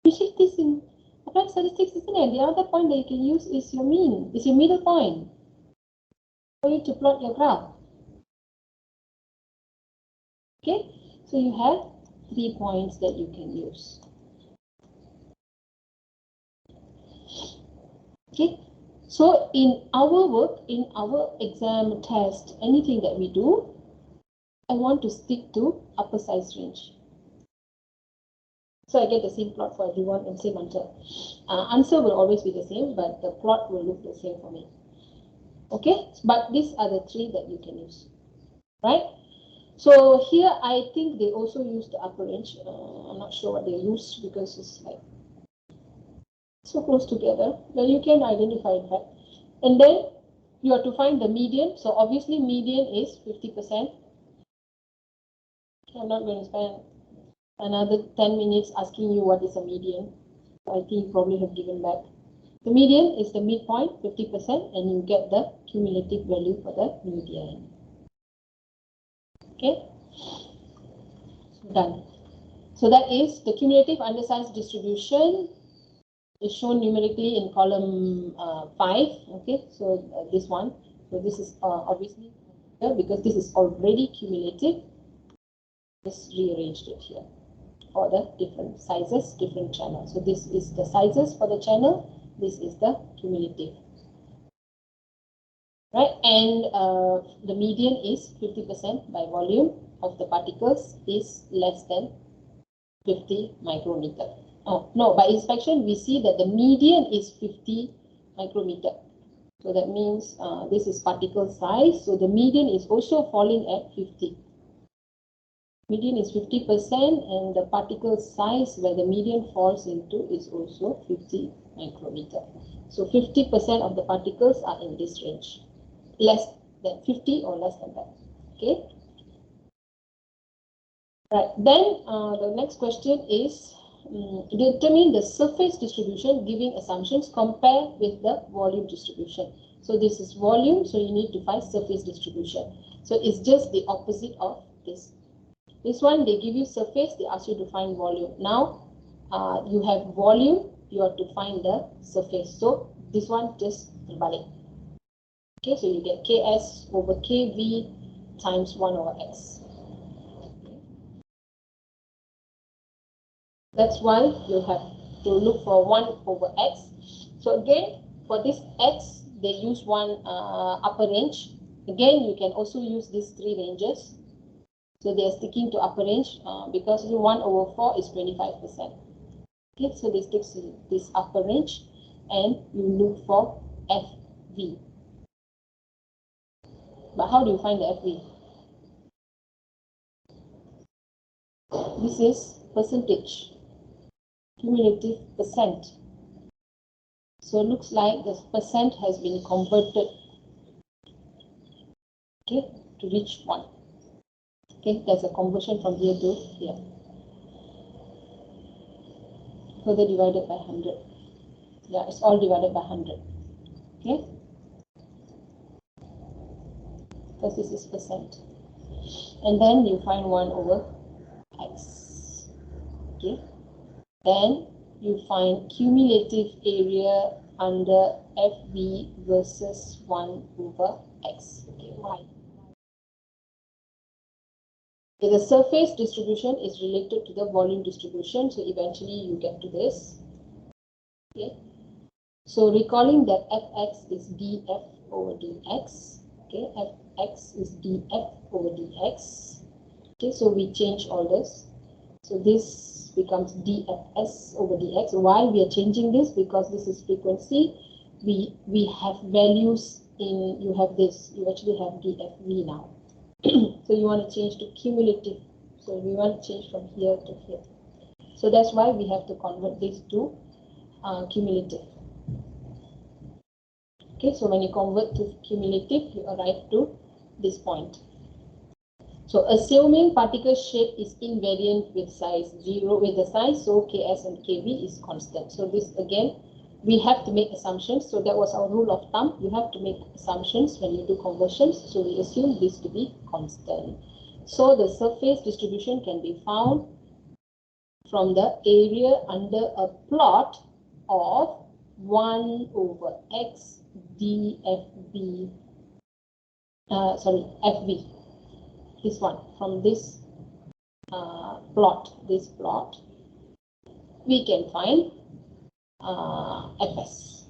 You shift this in applied statistics, isn't it? The other point that you can use is your mean. It's your middle point for you to plot your graph. Okay, so you have 3 points that you can use. Okay, so in our work, in our exam test, anything that we do, I want to stick to upper size range. So I get the same plot for everyone and same answer. Answer will always be the same, but the plot will look the same for me. Okay, but these are the 3 that you can use, right? So here I think they also use the upper range. I'm not sure what they use because it's like so close together. Well, you can identify in fact. And then you have to find the median. So obviously median is 50%. I'm not going to spend another 10 minutes asking you what is a median. I think you probably have given back. The median is the midpoint, 50%, and you get the cumulative value for the median. Okay, so done. So that is the cumulative undersize distribution is shown numerically in column 5. Okay, so this one. So this is obviously here because this is already cumulative. Just rearranged it here for the different sizes, different channels. So this is the sizes for the channel. This is the cumulative. Right, and the median is 50% by volume of the particles is less than 50 micrometer. Oh, no, by inspection, we see that the median is 50 micrometer. So that means this is particle size. So the median is also falling at 50. Median is 50% and the particle size where the median falls into is also 50 micrometer. So 50% of the particles are in this range. Less than 50 or less than that. Okay. Right. Then the next question is determine the surface distribution giving assumptions compare with the volume distribution. So this is volume, so you need to find surface distribution. So it's just the opposite of this. This one, they give you surface, they ask you to find volume. Now, you have volume, you have to find the surface. So this one just terbalik. Okay, so you get Ks over Kv times 1 over x. That's why you have to look for 1 over x. So again, for this x, they use one upper range. Again, you can also use these 3 ranges. So they are sticking to upper range because 1 over 4 is 25%. Okay, so they stick to this upper range and you look for FV. But how do you find the FV? This is percentage, cumulative percent. So it looks like the percent has been converted, okay, to reach 1. Okay, there's a conversion from here to here. Further divided by 100. Yeah, it's all divided by 100. Okay? Because this is percent. And then you find 1 over x. Okay? Then you find cumulative area under FV versus 1 over x. Okay, why? Okay, the surface distribution is related to the volume distribution, so eventually you get to this. Okay, so recalling that fx is df over dx. Okay, fx is df over dx. Okay, so we change all this. So this becomes dfs over dx. Why we are changing this? Because this is frequency. We have values in, you have this, you actually have dfv now. So you want to change to cumulative. So we want to change from here to here. So that's why we have to convert this to cumulative. Okay, so when you convert to cumulative, you arrive to this point. So assuming particle shape is invariant with size 0 with the size, so Ks and Kv is constant. So this again, we have to make assumptions. So that was our rule of thumb. You have to make assumptions when you do conversions. So we assume this to be constant. So the surface distribution can be found from the area under a plot of 1 over x dfb, fv. This one, from this plot, we can find fs.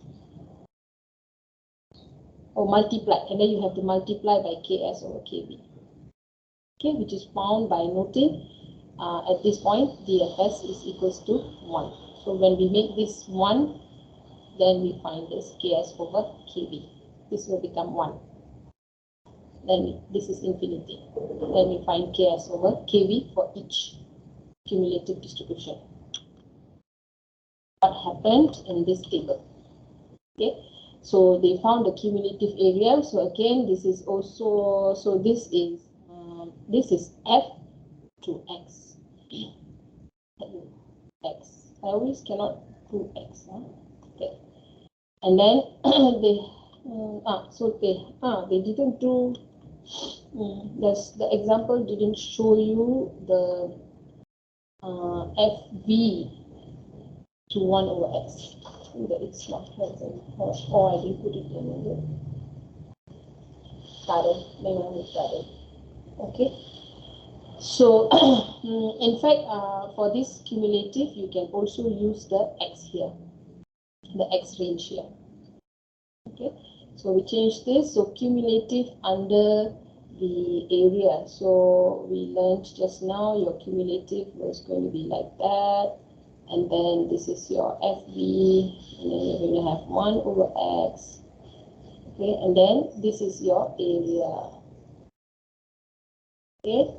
Or multiply, and then you have to multiply by ks over kv. Okay, which is found by noting at this point dfs is equals to 1. So when we make this 1, then we find this ks over kv. This will become 1. Then this is infinity. Then we find ks over kv for each cumulative distribution. What happened in this table? Okay, so they found the cumulative area. So again, this is also, so this is f to x. X. I always cannot do x. Huh? Okay, and then they didn't do. The example didn't show you the FV to 1 over x. That it's not present. Or I didn't put it in the pattern. Okay. So, in fact, for this cumulative, you can also use the x here, the x range here. Okay. So we change this. So cumulative under the area. So we learned just now your cumulative was going to be like that. And then this is your FV, and then you're going to have 1 over x Okay, and then this is your area. Okay,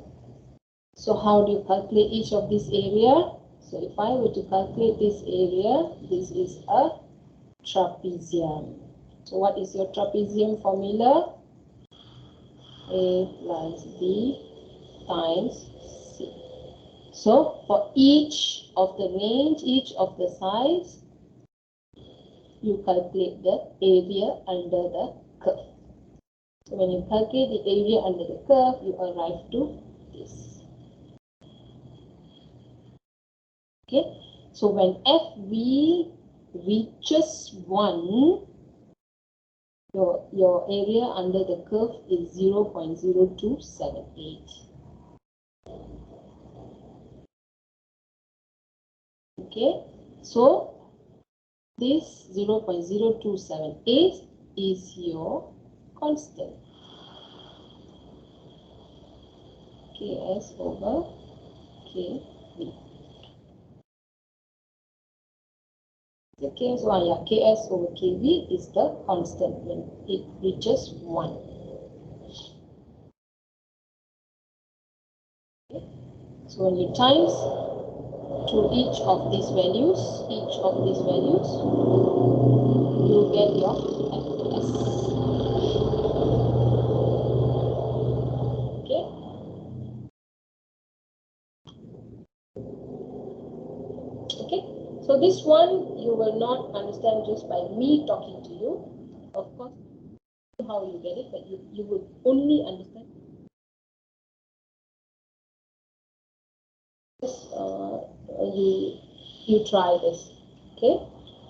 so how do you calculate each of this area? So if I were to calculate this area, this is a trapezium. So what is your trapezium formula? A plus B times C. So for each of the range, each of the sides, you calculate the area under the curve. So when you calculate the area under the curve, you arrive to this. Okay, so when FV reaches 1, your area under the curve is 0.0278. Okay, so this 0.0278 is your constant. Ks over Kv. The Ks over Kv is the constant when it reaches 1. Okay. So when you times to each of these values, you get your Fs. Okay. Okay. So this one you will not understand just by me talking to you. Of course, how you get it, but you will only understand. You try this. Okay.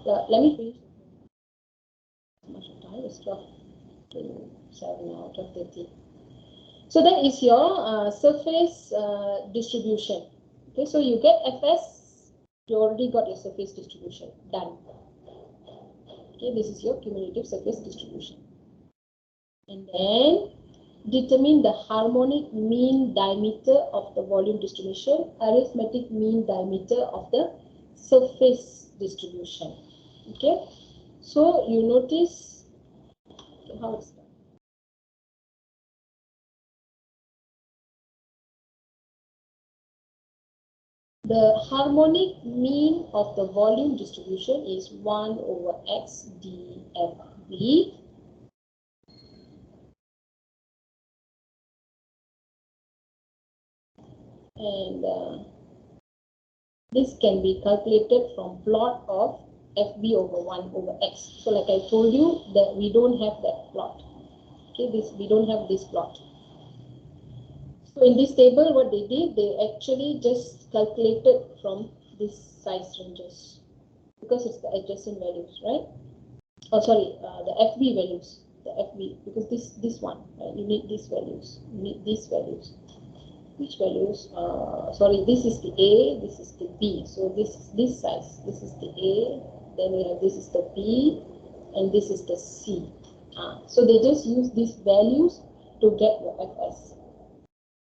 Let me finish. Much of time is 7 out of 30. So that is your surface distribution. Okay, so you get Fs, you already got your surface distribution, done. Okay, this is your cumulative surface distribution. And then determine the harmonic mean diameter of the volume distribution, arithmetic mean diameter of the surface distribution. Okay, so you notice how it's done. The harmonic mean of the volume distribution is 1 over x dfv. And this can be calculated from plot of fb over 1 over x. So like I told you that we don't have that plot. Okay, we don't have this plot. So in this table, what they did, they actually just calculated from these size ranges because it's the adjacent values, right? Oh, sorry, the FB values, the FB, because this one, right? You need these values, you need these values. Which values? Sorry, this is the A, this is the B. So this size, this is the A, then we have this is the B, and this is the C. So they just use these values to get your FS.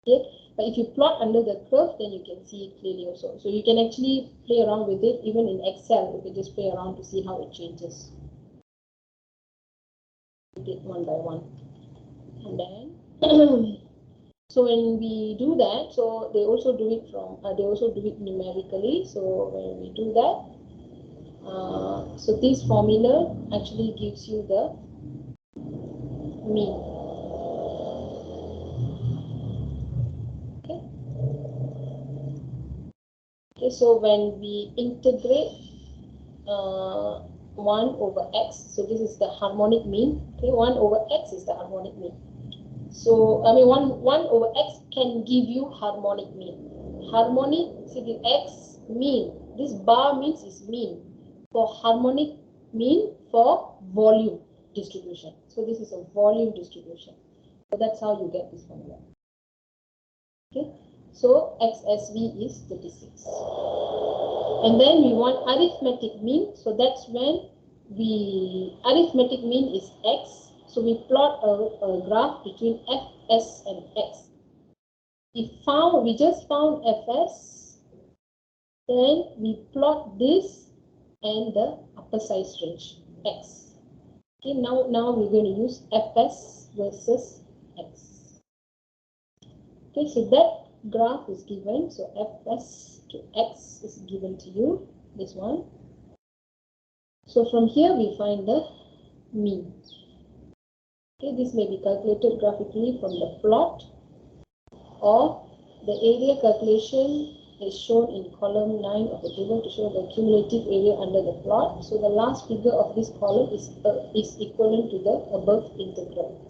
Okay, but if you plot under the curve, then you can see it clearly also. So you can actually play around with it, even in Excel. You can just play around to see how it changes. It one by one, and then so when we do that, so they also do it numerically. So when we do that, so this formula actually gives you the mean. Okay, so when we integrate 1 over x, so this is the harmonic mean. Okay, 1 over x is the harmonic mean. So I mean 1 over x can give you harmonic mean. Harmonic, see the x mean, this bar means is mean for harmonic mean for volume distribution. So this is a volume distribution. So that's how you get this formula. Okay, so XSV is 36. And then we want arithmetic mean. So that's when arithmetic mean is x. So we plot a graph between Fs and x. We just found Fs. Then we plot this and the upper size range x. Okay, now we're going to use Fs versus X. Okay, so that graph is given. So Fs to X is given to you, this one. So from here we find the mean. Okay, this may be calculated graphically from the plot, or the area calculation is shown in column 9 of the table to show the cumulative area under the plot. So the last figure of this column is equivalent to the above integral.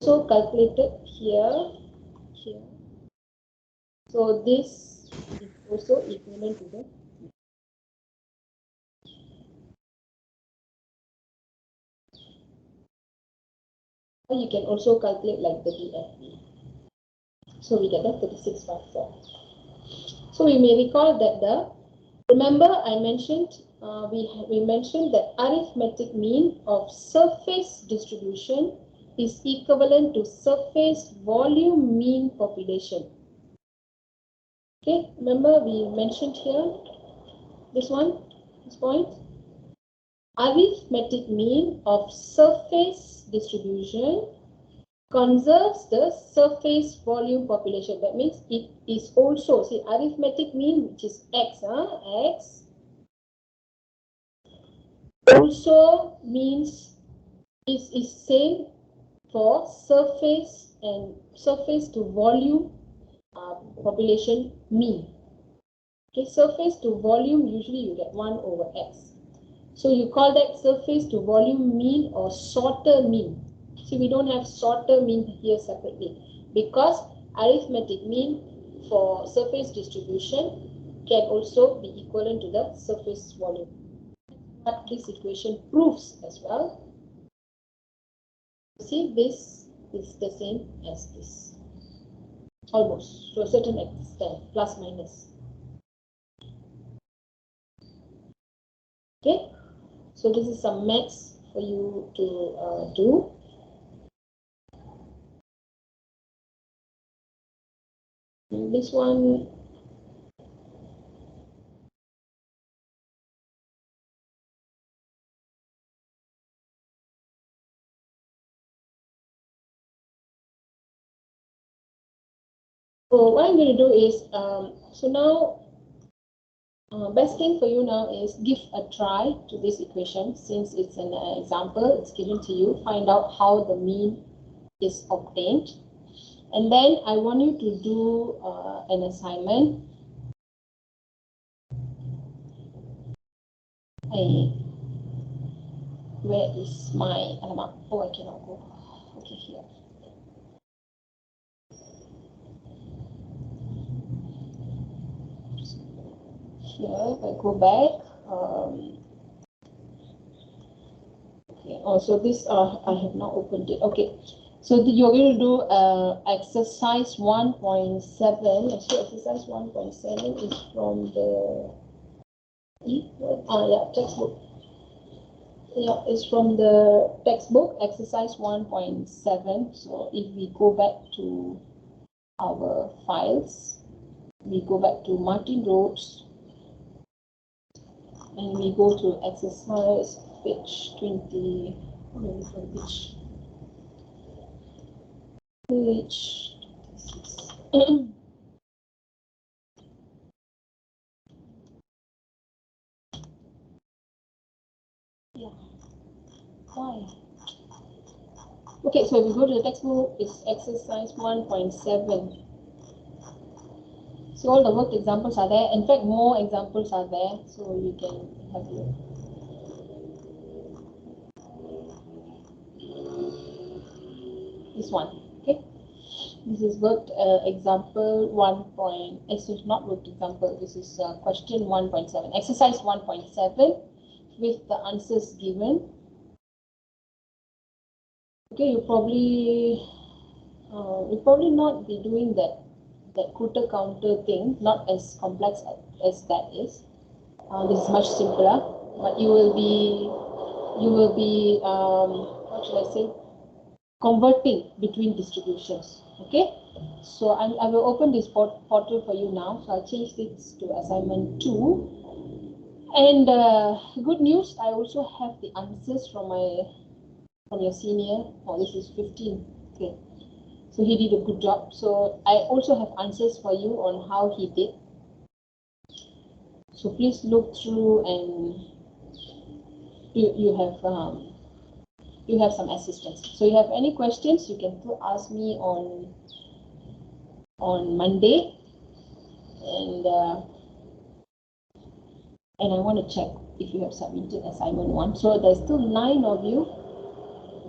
So calculated here. So this is also equivalent to the. You can also calculate like the DFV. So we get the 3654. So we may recall that remember I mentioned we mentioned that arithmetic mean of surface distribution is equivalent to surface volume mean population. Okay, remember we mentioned here this point. Arithmetic mean of surface distribution conserves the surface volume population. That means it is also, see, arithmetic mean, which is x, x also means is same for surface and surface to volume population mean. Okay, surface to volume, usually you get 1 over x. So you call that surface to volume mean or sorter mean. See, we don't have sorter mean here separately because arithmetic mean for surface distribution can also be equivalent to the surface volume. What this equation proves as well. See, this is the same as this. Almost, to a certain extent, plus minus. Okay, so this is some maths for you to do. This one, so what I'm going to do is, so now, best thing for you now is give a try to this equation. Since it's an example, it's given to you. Find out how the mean is obtained. And then I want you to do an assignment. Where is my alamak? Oh, I cannot go. Okay, here. Here, if I go back. Okay. Also, this I have not opened it. Okay. So you're going to do exercise 1.7. Actually, exercise 1.7 is from the textbook. Yeah, it's from the textbook, exercise 1.7. So if we go back to our files, we go back to Martin Rhodes, and we go to exercise page 20. Page 26. Yeah. Why? Okay, so if we go to the textbook, it's exercise 1.7. So all the worked examples are there. In fact, more examples are there, so you can have a look. This one, okay. This is worked example 1. This is not worked example. This is question 1.7, exercise 1.7, with the answers given. Okay, you probably not be doing that quarter counter thing, not as complex as that is. This is much simpler, but you will be what should I say, converting between distributions. Okay, so I will open this portal for you now. So I'll change this to assignment 2, And good news, I also have the answers from your senior. Oh, this is 15. Okay. So he did a good job. So I also have answers for you on how he did. So please look through, and you have some assistance. So you have any questions, you can still ask me on Monday, and I want to check if you have submitted assignment 1. So there's still 9 of you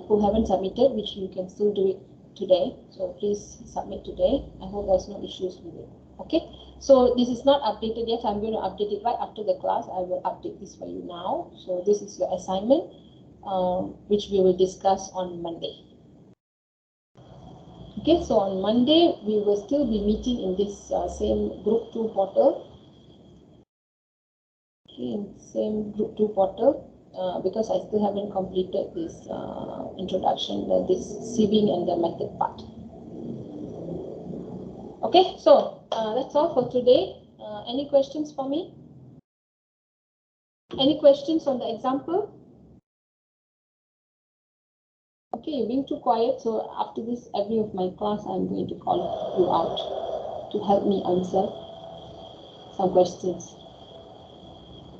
who haven't submitted, which you can still do it today. So please submit today. I hope there's no issues with it. Okay. So this is not updated yet. I'm going to update it right after the class. I will update this for you now. So this is your assignment, which we will discuss on Monday. Okay, so on Monday, we will still be meeting in this same Group 2 portal. Okay, in same Group 2 portal, because I still haven't completed this introduction, this sieving and the method part. Okay, so that's all for today. Any questions for me? Any questions on the example? Okay, you're being too quiet, so after this, every of my class, I'm going to call you out to help me answer some questions.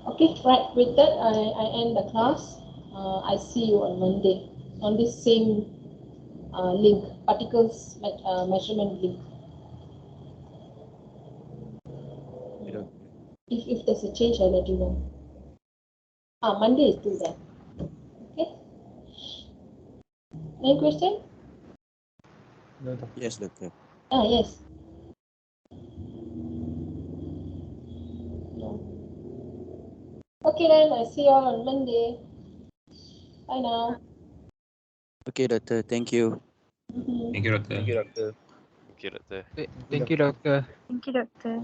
Okay, right, with that, I end the class. I see you on Monday on this same link, particles measurement link. If there's a change, I'll let you know. Monday is still there. Okay. Any question? No, Doctor. Yes, Doctor. Yes. No. Okay then, I see you all on Monday. Bye now. Okay, Doctor. Thank you. Thank you, Doctor. Thank you, Doctor. Thank you, Doctor. Thank you, Doctor. Thank you, Doctor.